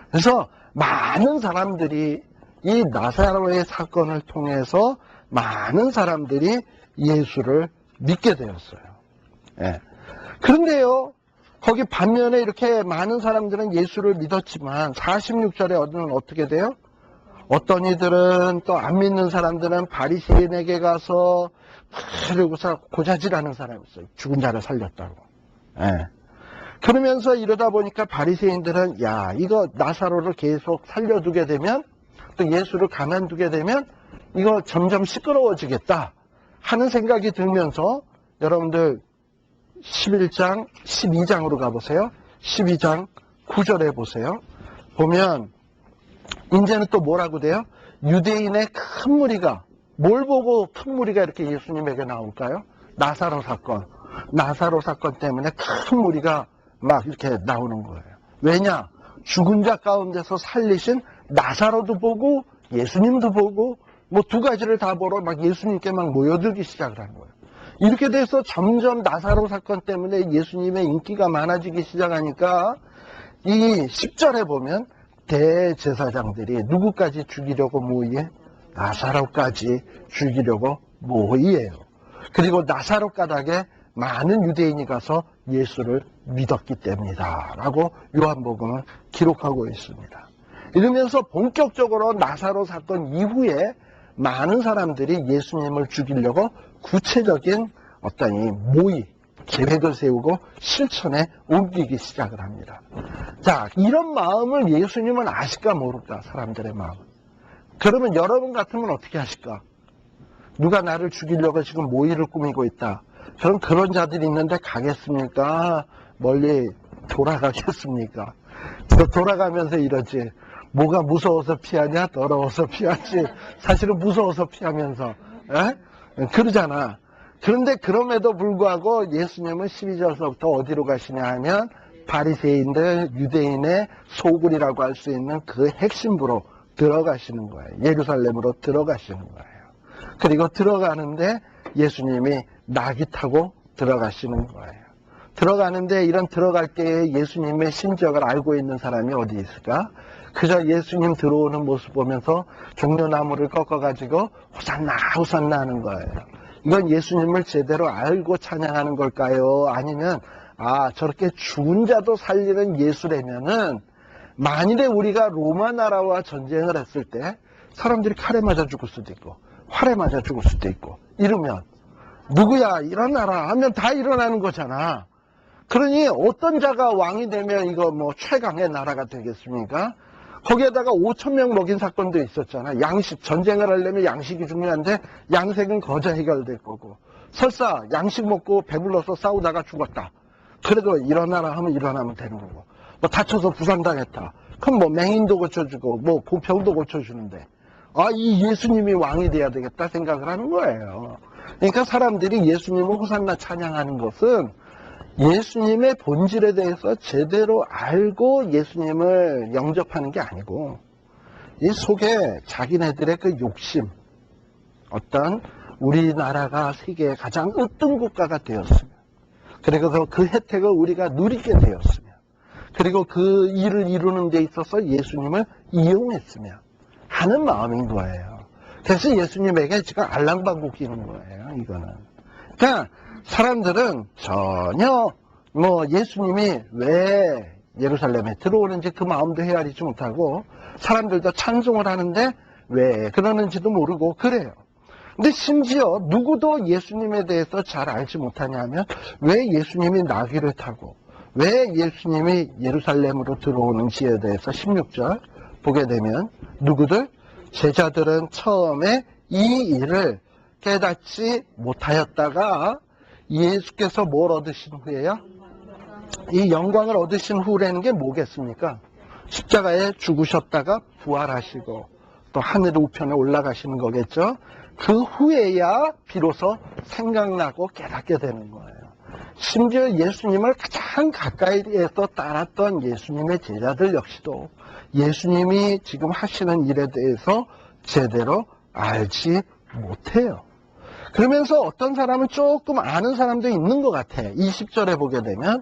그래서 많은 사람들이 이 나사로의 사건을 통해서 많은 사람들이 예수를 믿게 되었어요. 예. 그런데요, 거기 반면에 이렇게 많은 사람들은 예수를 믿었지만 46절에 어떻게 돼요? 어떤 이들은 또 안 믿는 사람들은 바리새인에게 가서 그러고서 고자질하는 사람이 있어요. 죽은 자를 살렸다고. 예. 그러면서 이러다 보니까 바리새인들은 야 이거 나사로를 계속 살려두게 되면 또 예수를 가만두게 되면 이거 점점 시끄러워지겠다 하는 생각이 들면서 여러분들 11장 12장으로 가보세요. 12장 9절에 보세요. 보면 이제는 또 뭐라고 돼요? 유대인의 큰 무리가 뭘 보고 큰 무리가 이렇게 예수님에게 나올까요? 나사로 사건. 나사로 사건 때문에 큰 무리가 막 이렇게 나오는 거예요. 왜냐? 죽은 자 가운데서 살리신 나사로도 보고 예수님도 보고 뭐 두 가지를 다 보러 막 예수님께 막 모여들기 시작을 하는 거예요. 이렇게 돼서 점점 나사로 사건 때문에 예수님의 인기가 많아지기 시작하니까 이 10절에 보면 대제사장들이 누구까지 죽이려고 모이에? 나사로까지 죽이려고 모이에요. 그리고 나사로 까닭에 많은 유대인이 가서 예수를 믿었기 때문이다 라고 요한복음은 기록하고 있습니다. 이러면서 본격적으로 나사로 사건 이후에 많은 사람들이 예수님을 죽이려고 구체적인 어떤 이 계획을 세우고 실천에 옮기기 시작을 합니다. 자, 이런 마음을 예수님은 아실까 모를까, 사람들의 마음. 그러면 여러분 같으면 어떻게 하실까? 누가 나를 죽이려고 지금 모의를 꾸미고 있다. 그럼 그런 자들이 있는데 가겠습니까? 멀리 돌아가겠습니까? 돌아가면서 이러지. 뭐가 무서워서 피하냐? 더러워서 피하지. 사실은 무서워서 피하면서. 에? 그러잖아. 그런데 그럼에도 불구하고 예수님은 12절서부터 어디로 가시냐 하면 바리새인들, 유대인의 소굴이라고 할 수 있는 그 핵심부로 들어가시는 거예요. 예루살렘으로 들어가시는 거예요. 그리고 들어가는데 예수님이 나귀 타고 들어가시는 거예요. 들어가는데 이런 들어갈 때에 예수님의 심정을 알고 있는 사람이 어디 있을까? 그저 예수님 들어오는 모습 보면서 종려나무를 꺾어가지고 호산나 호산나 하는 거예요. 이건 예수님을 제대로 알고 찬양하는 걸까요? 아니면 저렇게 죽은 자도 살리는 예수라면은 만일에 우리가 로마 나라와 전쟁을 했을 때 사람들이 칼에 맞아 죽을 수도 있고 활에 맞아 죽을 수도 있고 이러면 누구야 일어나라 하면 다 일어나는 거잖아. 그러니 어떤 자가 왕이 되면 이거 뭐 최강의 나라가 되겠습니까? 거기에다가 5,000명 먹인 사건도 있었잖아. 양식, 전쟁을 하려면 양식이 중요한데 양식은 거저 해결될 거고 설사 양식 먹고 배불러서 싸우다가 죽었다. 그래도 일어나라 하면 일어나면 되는 거고 뭐 다쳐서 부상당했다. 그럼 뭐 맹인도 고쳐주고 뭐 병도 고쳐주는데 이 예수님이 왕이 돼야 되겠다 생각을 하는 거예요. 그러니까 사람들이 예수님을 호산나 찬양하는 것은 예수님의 본질에 대해서 제대로 알고 예수님을 영접하는 게 아니고 이 속에 자기네들의 그 욕심, 어떤 우리나라가 세계의 가장 으뜸 국가가 되었으며 그래서 그 혜택을 우리가 누리게 되었으며 그리고 그 일을 이루는 데 있어서 예수님을 이용했으며 하는 마음인 거예요. 그래서 예수님에게 지금 알랑방구 끼는 거예요. 이거는. 그러니까 사람들은 전혀 뭐 예수님이 왜 예루살렘에 들어오는지 그 마음도 헤아리지 못하고 사람들도 찬송을 하는데 왜 그러는지도 모르고 그래요. 근데 심지어 누구도 예수님에 대해서 잘 알지 못하냐면 왜 예수님이 나귀를 타고 왜 예수님이 예루살렘으로 들어오는지에 대해서 16절 보게 되면 누구들? 제자들은 처음에 이 일을 깨닫지 못하였다가 예수께서 뭘 얻으신 후에요? 이 영광을 얻으신 후라는 게 뭐겠습니까? 십자가에 죽으셨다가 부활하시고 또 하늘 우편에 올라가시는 거겠죠. 그 후에야 비로소 생각나고 깨닫게 되는 거예요. 심지어 예수님을 가장 가까이에서 따랐던 예수님의 제자들 역시도 예수님이 지금 하시는 일에 대해서 제대로 알지 못해요. 그러면서 어떤 사람은 조금 아는 사람도 있는 것 같아. 20절에 보게 되면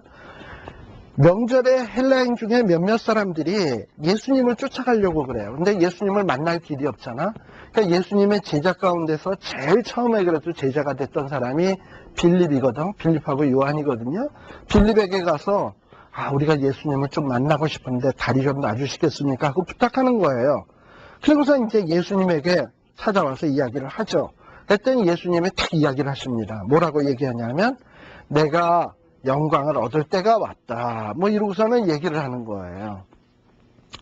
명절에 헬라인 중에 몇몇 사람들이 예수님을 쫓아가려고 그래요. 근데 예수님을 만날 길이 없잖아. 그러니까 예수님의 제자 가운데서 제일 처음에 그래도 제자가 됐던 사람이 빌립이거든. 빌립하고 요한이거든요. 빌립에게 가서 우리가 예수님을 좀 만나고 싶은데 다리 좀 놔주시겠습니까? 하고 부탁하는 거예요. 그러고서 이제 예수님에게 찾아와서 이야기를 하죠. 그랬더니 예수님이 딱 이야기를 하십니다. 뭐라고 얘기하냐면 내가 영광을 얻을 때가 왔다. 뭐 이러고서는 얘기를 하는 거예요.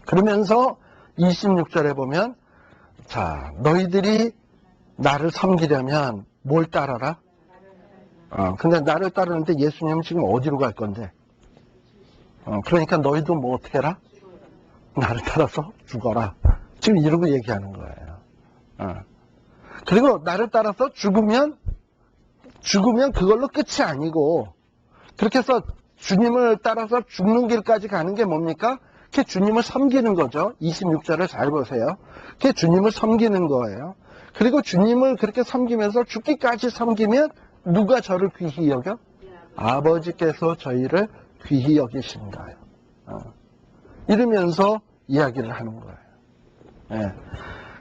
그러면서 26절에 보면 자, 너희들이 나를 섬기려면 뭘 따라라? 근데 나를 따르는데 예수님은 지금 어디로 갈 건데? 그러니까 너희도 뭐 어떻게 해라? 나를 따라서 죽어라. 지금 이러고 얘기하는 거예요. 그리고 나를 따라서 죽으면 그걸로 끝이 아니고 그렇게 해서 주님을 따라서 죽는 길까지 가는 게 뭡니까? 그게 주님을 섬기는 거죠. 26절을 잘 보세요. 그게 주님을 섬기는 거예요. 그리고 주님을 그렇게 섬기면서 죽기까지 섬기면 누가 저를 귀히 여겨? 아버지께서 저희를 귀히 여기신다. 이러면서 이야기를 하는 거예요. 예.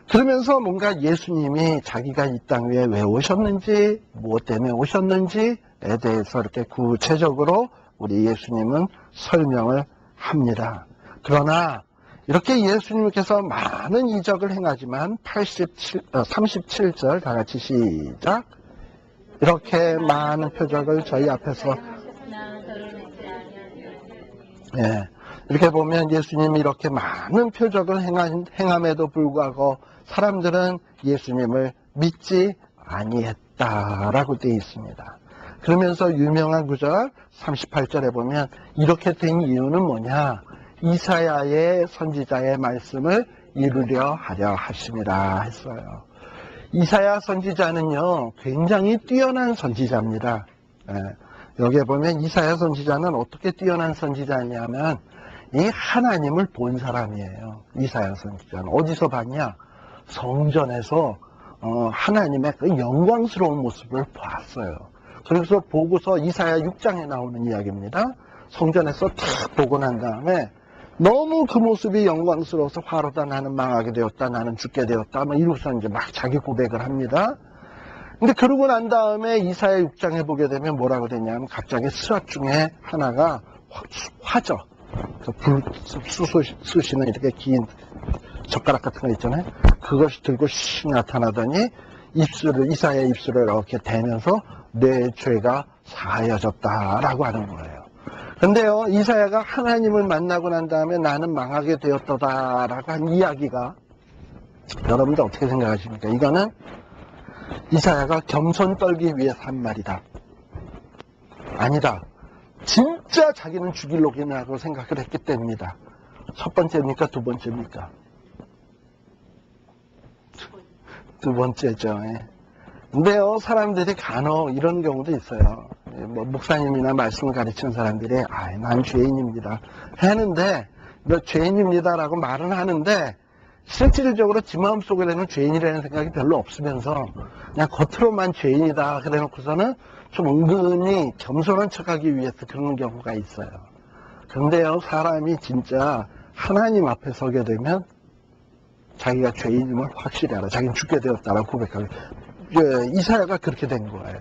그러면서 뭔가 예수님이 자기가 이 땅 위에 왜 오셨는지, 무엇 때문에 오셨는지에 대해서 이렇게 구체적으로 우리 예수님은 설명을 합니다. 그러나 이렇게 예수님께서 많은 이적을 행하지만 37절 다 같이 시작. 이렇게 많은 표적을 저희 앞에서 이렇게 보면 예수님이 이렇게 많은 표적을 행함에도 불구하고 사람들은 예수님을 믿지 아니했다라고 되어 있습니다. 그러면서 유명한 구절 38절에 보면 이렇게 된 이유는 뭐냐? 이사야의 선지자의 말씀을 이루려 하려 하심이라 했어요. 이사야 선지자는요, 굉장히 뛰어난 선지자입니다. 여기에 보면 이사야 선지자는 어떻게 뛰어난 선지자냐면 이 하나님을 본 사람이에요. 이사야 선지자는 어디서 봤냐? 성전에서 하나님의 그 영광스러운 모습을 봤어요. 그래서 보고서 이사야 6장에 나오는 이야기입니다. 성전에서 탁 보고 난 다음에 너무 그 모습이 영광스러워서 화로다 나는 망하게 되었다 나는 죽게 되었다 이러고서 이제 막 자기 고백을 합니다. 근데 그러고 난 다음에 이사야 6장에 보게 되면 뭐라고 되냐면 갑자기 스랍 중에 하나가 화죠. 불 쑤시는 이렇게 긴 젓가락 같은 거 있잖아요. 그것이 들고 씩 나타나더니 이사야의 입술을 이렇게 대면서 내 죄가 사하여졌다라고 하는 거예요. 근데요, 이사야가 하나님을 만나고 난 다음에 나는 망하게 되었다라고 한 이야기가 여러분들 어떻게 생각하십니까? 이거는 이사야가 겸손 떨기 위해서 한 말이다. 아니다. 진짜 자기는 죽일 놈이라고 생각을 했기 때문이다. 첫 번째입니까? 두 번째입니까? 두 번째죠. 근데요, 사람들이 간혹 이런 경우도 있어요. 목사님이나 말씀을 가르치는 사람들이 난 죄인입니다 하는데 죄인입니다라고 말은 하는데 실질적으로 지 마음속에는 죄인이라는 생각이 별로 없으면서 그냥 겉으로만 죄인이다 그래 놓고서는 좀 은근히 겸손한 척하기 위해서 그러는 경우가 있어요. 그런데요, 사람이 진짜 하나님 앞에 서게 되면 자기가 죄인임을 확실히 알아. 자기는 죽게 되었다라고 고백하고 이사야가 그렇게 된 거예요.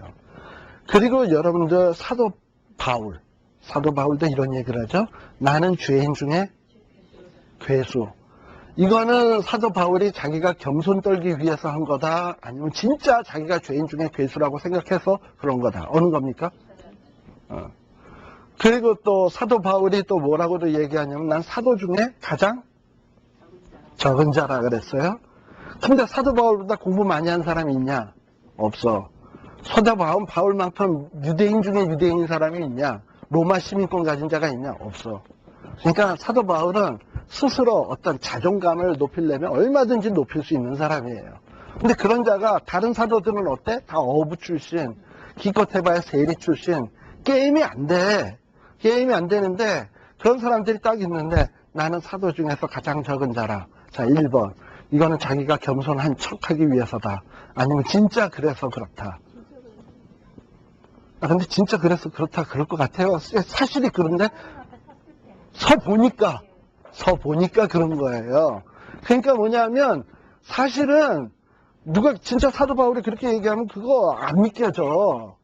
그리고 여러분들 사도 바울도 이런 얘기를 하죠. 나는 죄인 중에 괴수. 이거는 사도 바울이 자기가 겸손 떨기 위해서 한 거다? 아니면 진짜 자기가 죄인 중에 괴수라고 생각해서 그런 거다? 어느 겁니까? 그리고 또 사도 바울이 또 뭐라고도 얘기하냐면 난 사도 중에 가장 적은 자라 그랬어요. 근데 사도 바울보다 공부 많이 한 사람이 있냐? 없어. 사도 바울만큼 유대인 중에 유대인인 사람이 있냐? 로마 시민권 가진 자가 있냐? 없어. 그러니까 사도 바울은 스스로 어떤 자존감을 높이려면 얼마든지 높일 수 있는 사람이에요. 근데 그런 자가 다른 사도들은 어때? 다 어부 출신, 기껏 해봐야 세리 출신, 게임이 안 돼. 게임이 안 되는데 그런 사람들이 딱 있는데 나는 사도 중에서 가장 적은 자라. 자, 1번. 이거는 자기가 겸손한 척하기 위해서다. 아니면 진짜 그래서 그렇다. 근데 진짜 그래서 그렇다 그럴 것 같아요. 사실이 그런데 서 보니까 그런 거예요. 그러니까 뭐냐면 사실은 누가 진짜 사도 바울이 그렇게 얘기하면 그거 안 믿겨져.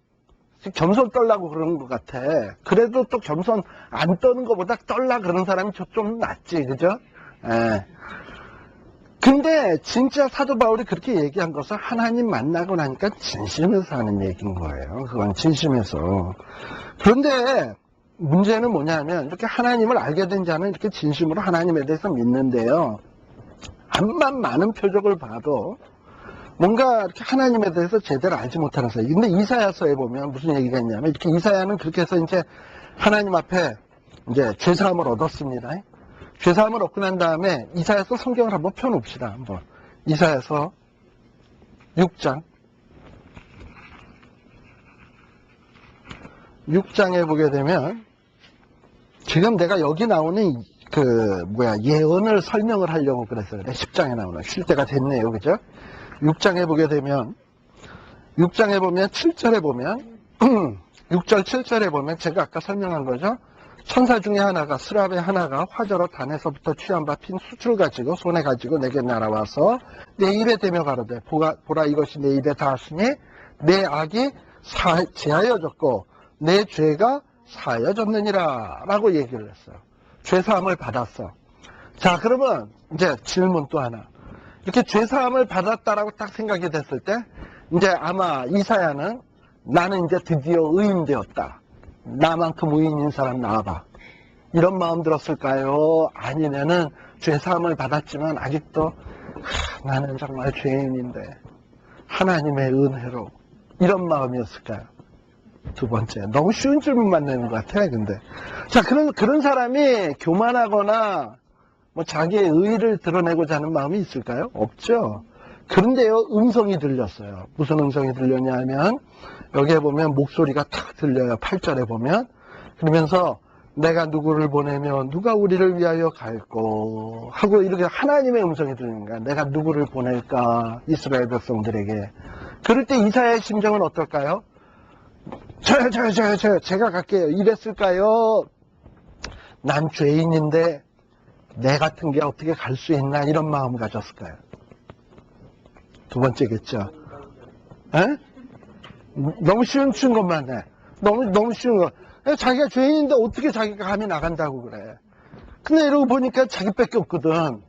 겸손 떨라고 그러는 것 같아. 그래도 또 겸손 안 떠는 것보다 떨라 그런 사람이 좀 낫지, 그죠? 예. 근데 진짜 사도 바울이 그렇게 얘기한 것은 하나님 만나고 나니까 진심에서 하는 얘기인 거예요. 그건 진심에서. 그런데 문제는 뭐냐면 이렇게 하나님을 알게 된 자는 이렇게 진심으로 하나님에 대해서 믿는데요. 암만 많은 표적을 봐도 뭔가 이렇게 하나님에 대해서 제대로 알지 못하는 사람. 근데 이사야서에 보면 무슨 얘기가 있냐면 이렇게 이사야는 그렇게 해서 이제 하나님 앞에 이제 죄사함을 얻었습니다. 죄사함을 얻고 난 다음에 이사야서 성경을 한번 펴놓읍시다. 한번 이사야서 6장에 보게 되면 지금 내가 여기 나오는 예언을 설명을 하려고 그래서 그래. 10장에 나오는 쉴 때가 됐네요, 그죠? 6장에 보게 되면 6장에 보면 7절에 보면 6절 7절에 보면 제가 아까 설명한 거죠. 천사 중에 하나가 스랍의 하나가 화저로 단에서부터 취한 바 핀 숯을 가지고 손에 가지고 내게 날아와서 내 입에 대며 가로되 보라 이것이 내 입에 닿았으니 내 악이 제하여졌고 내 죄가 사하여졌느니라 라고 얘기를 했어요. 죄사함을 받았어. 자, 그러면 이제 질문 또 하나. 이렇게 죄사함을 받았다라고 딱 생각이 됐을 때 이제 아마 이사야는 나는 이제 드디어 의인되었다. 나만큼 의인인 사람 나와봐. 이런 마음 들었을까요? 아니면은 죄사함을 받았지만 아직도 나는 정말 죄인인데 하나님의 은혜로 이런 마음이었을까요? 두 번째, 너무 쉬운 질문만 내는 것 같아요. 근데 자, 그런 사람이 교만하거나 뭐 자기의 의의를 드러내고자 하는 마음이 있을까요? 없죠. 그런데요, 음성이 들렸어요. 무슨 음성이 들렸냐면 여기에 보면 목소리가 탁 들려요. 8절에 보면. 그러면서 내가 누구를 보내면 누가 우리를 위하여 갈꼬 하고 이렇게 하나님의 음성이 들리는 거야. 내가 누구를 보낼까 이스라엘 백성들에게. 그럴 때 이사야의 심정은 어떨까요? 제가 갈게요. 이랬을까요? 난 죄인인데 내 같은 게 어떻게 갈 수 있나 이런 마음 가졌을까요? 두 번째겠죠. 에? 너무 쉬운 것만 해. 너무 쉬운 거. 자기가 죄인인데 어떻게 자기가 감히 나간다고 그래. 근데 이러고 보니까 자기밖에 없거든.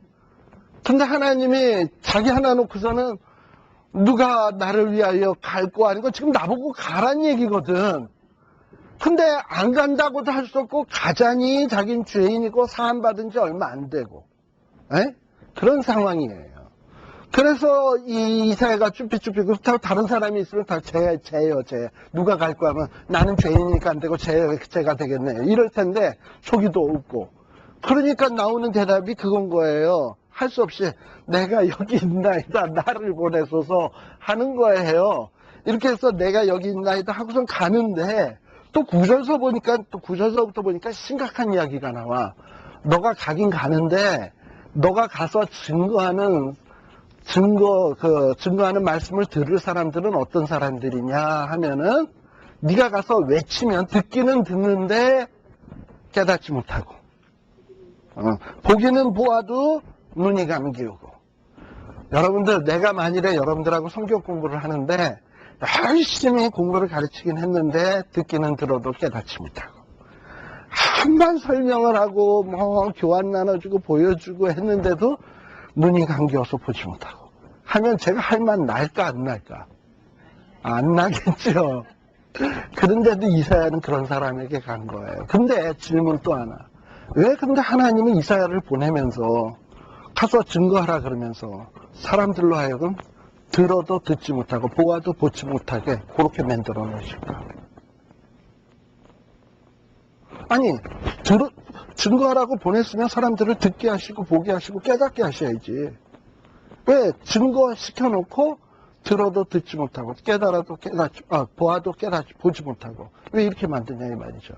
근데 하나님이 자기 하나 놓고서는 누가 나를 위하여 갈 거 아니고 지금 나보고 가란 얘기거든. 근데 안 간다고도 할 수 없고 가자니 자긴 죄인이고 사함받은 지 얼마 안 되고 그런 상황이에요. 그래서 이 이사야가 쭈삐쭈삐 다른 사람이 있으면 다 쟤예요. 누가 갈 거야 하면 나는 죄인이니까 안 되고 쟤가 되겠네 이럴 텐데 초기도 없고 그러니까 나오는 대답이 그건 거예요. 할 수 없이 내가 여기 있나이다 나를 보내소서 하는 거예요. 이렇게 해서 내가 여기 있나이다 하고선 가는데 또 9절서부터 보니까 심각한 이야기가 나와. 너가 가긴 가는데 너가 가서 증거하는 말씀을 들을 사람들은 어떤 사람들이냐 하면은 네가 가서 외치면 듣기는 듣는데 깨닫지 못하고 보기는 보아도 눈이 감기우고. 여러분들, 내가 만일에 여러분들하고 성경 공부를 하는데 열심히 공부를 가르치긴 했는데 듣기는 들어도 깨닫지 못하고 한번 설명을 하고 뭐 교환 나눠주고 보여주고 했는데도 눈이 감겨서 보지 못하고 하면 제가 할 만 날까 안 날까? 안 나겠죠. 그런데도 이사야는 그런 사람에게 간 거예요. 근데 질문 또 하나. 왜 근데 하나님은 이사야를 보내면서 가서 증거하라 그러면서 사람들로 하여금 들어도 듣지 못하고 보아도 보지 못하게 그렇게 만들어 놓으실까? 아니 증거하라고 보냈으면 사람들을 듣게 하시고 보게 하시고 깨닫게 하셔야지. 왜 증거시켜놓고 들어도 듣지 못하고 보아도 깨닫지 보지 못하고 왜 이렇게 만드냐 이 말이죠.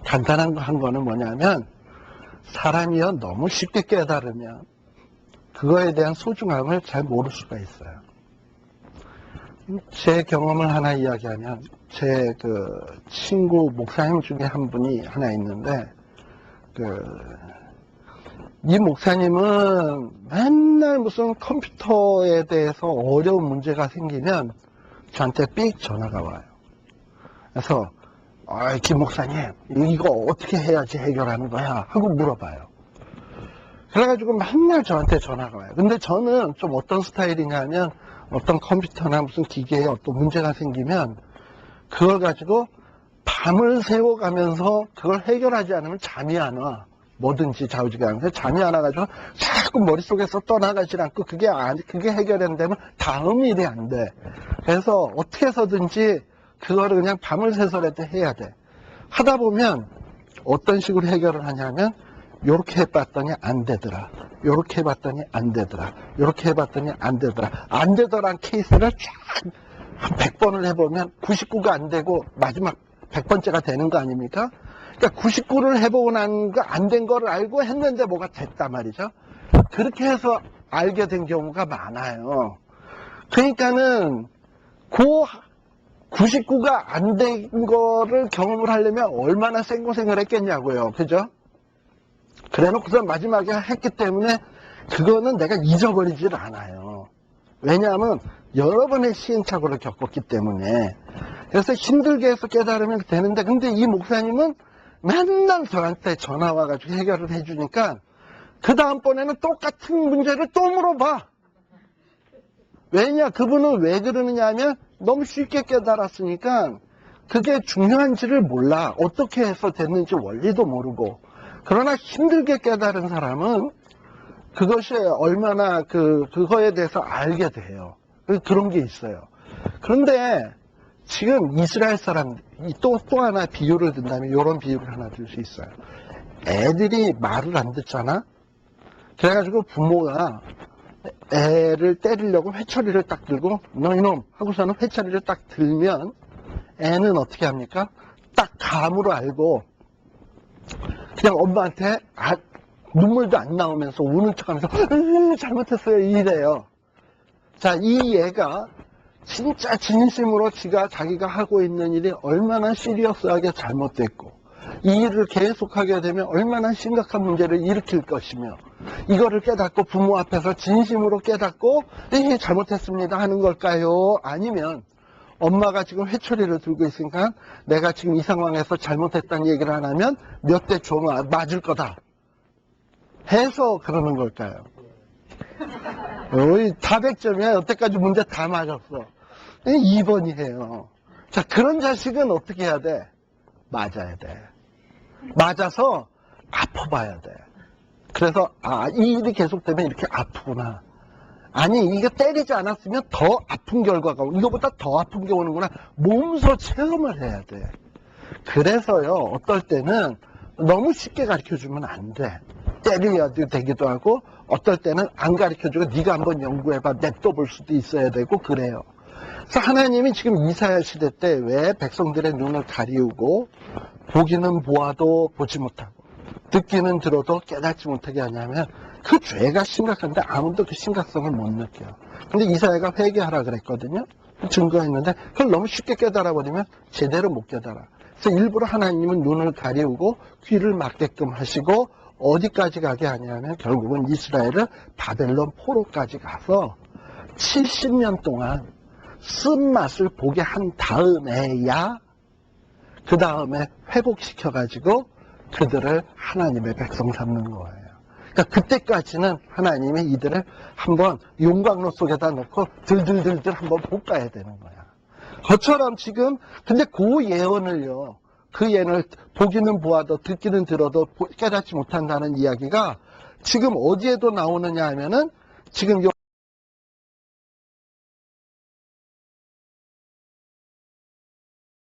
간단한 거는 뭐냐면 사람이요 너무 쉽게 깨달으면 그거에 대한 소중함을 잘 모를 수가 있어요. 제 경험을 하나 이야기하면 제 친구 목사님 중에 한 분이 하나 있는데 이 목사님은 맨날 무슨 컴퓨터에 대해서 어려운 문제가 생기면 저한테 삑 전화가 와요. 그래서 김 목사님 이거 어떻게 해야지 해결하는 거야 하고 물어봐요. 그래가지고 맨날 저한테 전화가 와요. 근데 저는 좀 어떤 스타일이냐면 어떤 컴퓨터나 무슨 기계에 어떤 문제가 생기면 그걸 가지고 밤을 새워가면서 그걸 해결하지 않으면 잠이 안 와. 뭐든지 좌우지간에 잠이 안 와가지고 자꾸 머릿속에서 떠나가지 않고 그게 해결이 안 되면 다음 일이 안 돼. 그래서 어떻게 해서든지 그거를 그냥 밤을 새서라도 해야 돼. 하다 보면 어떤 식으로 해결을 하냐면 요렇게 해봤더니 안 되더라. 요렇게 해봤더니 안 되더라. 요렇게 해봤더니 안 되더라. 안 되더란 케이스를 쫙 한 100번을 해보면 99가 안 되고 마지막 100번째가 되는 거 아닙니까? 그러니까 99를 해보고 난 거 안 된 거를 알고 했는데 뭐가 됐단 말이죠. 그렇게 해서 알게 된 경우가 많아요. 그러니까는 99가 안 된 거를 경험을 하려면 얼마나 생고생을 했겠냐고요. 그죠? 그래 놓고서 마지막에 했기 때문에 그거는 내가 잊어버리질 않아요. 왜냐하면 여러 번의 시행착오를 겪었기 때문에. 그래서 힘들게 해서 깨달으면 되는데 근데 이 목사님은 맨날 저한테 전화 와가지고 해결을 해주니까 그 다음번에는 똑같은 문제를 또 물어봐. 왜냐? 그분은 왜 그러느냐 하면 너무 쉽게 깨달았으니까 그게 중요한지를 몰라. 어떻게 해서 됐는지 원리도 모르고. 그러나 힘들게 깨달은 사람은 그것이 얼마나 그거에 대해서 알게 돼요. 그런 게 있어요. 그런데 지금 이스라엘 사람, 또 하나 비유를 든다면 이런 비유를 하나 들 수 있어요. 애들이 말을 안 듣잖아? 그래가지고 부모가 애를 때리려고 회초리를 딱 들고, 너 이놈! 하고서는 회초리를 딱 들면 애는 어떻게 합니까? 딱 감으로 알고, 그냥 엄마한테 눈물도 안 나오면서 우는 척 하면서, 잘못했어요. 이래요. 자, 이 얘가 진짜 진심으로 자기가 하고 있는 일이 얼마나 시리어스하게 잘못됐고, 이 일을 계속하게 되면 얼마나 심각한 문제를 일으킬 것이며, 이거를 깨닫고 부모 앞에서 진심으로 깨닫고 잘못했습니다 하는 걸까요? 아니면 엄마가 지금 회초리를 들고 있으니까 내가 지금 이 상황에서 잘못했다는 얘기를 안 하면 몇 대 줘 맞을 거다 해서 그러는 걸까요? 다 100점이야. 여태까지 문제 다 맞았어. 2번이에요. 자, 그런 자식은 어떻게 해야 돼? 맞아야 돼. 맞아서 아파봐야 돼. 그래서 이 일이 계속되면 이렇게 아프구나. 아니, 이거 때리지 않았으면 더 아픈 결과가 이거보다 더 아픈 게 오는구나. 몸소 체험을 해야 돼. 그래서요, 어떨 때는 너무 쉽게 가르쳐주면 안 돼. 때려야 되기도 하고, 어떨 때는 안 가르쳐주고 네가 한번 연구해봐 냅둬볼 수도 있어야 되고 그래요. 그래서 하나님이 지금 이사야 시대 때 왜 백성들의 눈을 가리우고 보기는 보아도 보지 못하고 듣기는 들어도 깨닫지 못하게 하냐면 그 죄가 심각한데 아무도 그 심각성을 못 느껴요. 근데 이사야가 회개하라 그랬거든요. 증거했는데 그걸 너무 쉽게 깨달아버리면 제대로 못 깨달아. 그래서 일부러 하나님은 눈을 가리우고 귀를 막게끔 하시고 어디까지 가게 하냐면 결국은 이스라엘을 바벨론 포로까지 가서 70년 동안 쓴맛을 보게 한 다음에야 그 다음에 회복시켜가지고 그들을 하나님의 백성 삼는 거예요. 그러니까 그때까지는 하나님이 이들을 한번 용광로 속에다 넣고 들들들들 한번 볶아야 되는 거야. 그처럼 지금 근데 그 예언을요. 그 예언을 보기는 보아도 듣기는 들어도 깨닫지 못한다는 이야기가 지금 어디에도 나오느냐 하면은 지금 요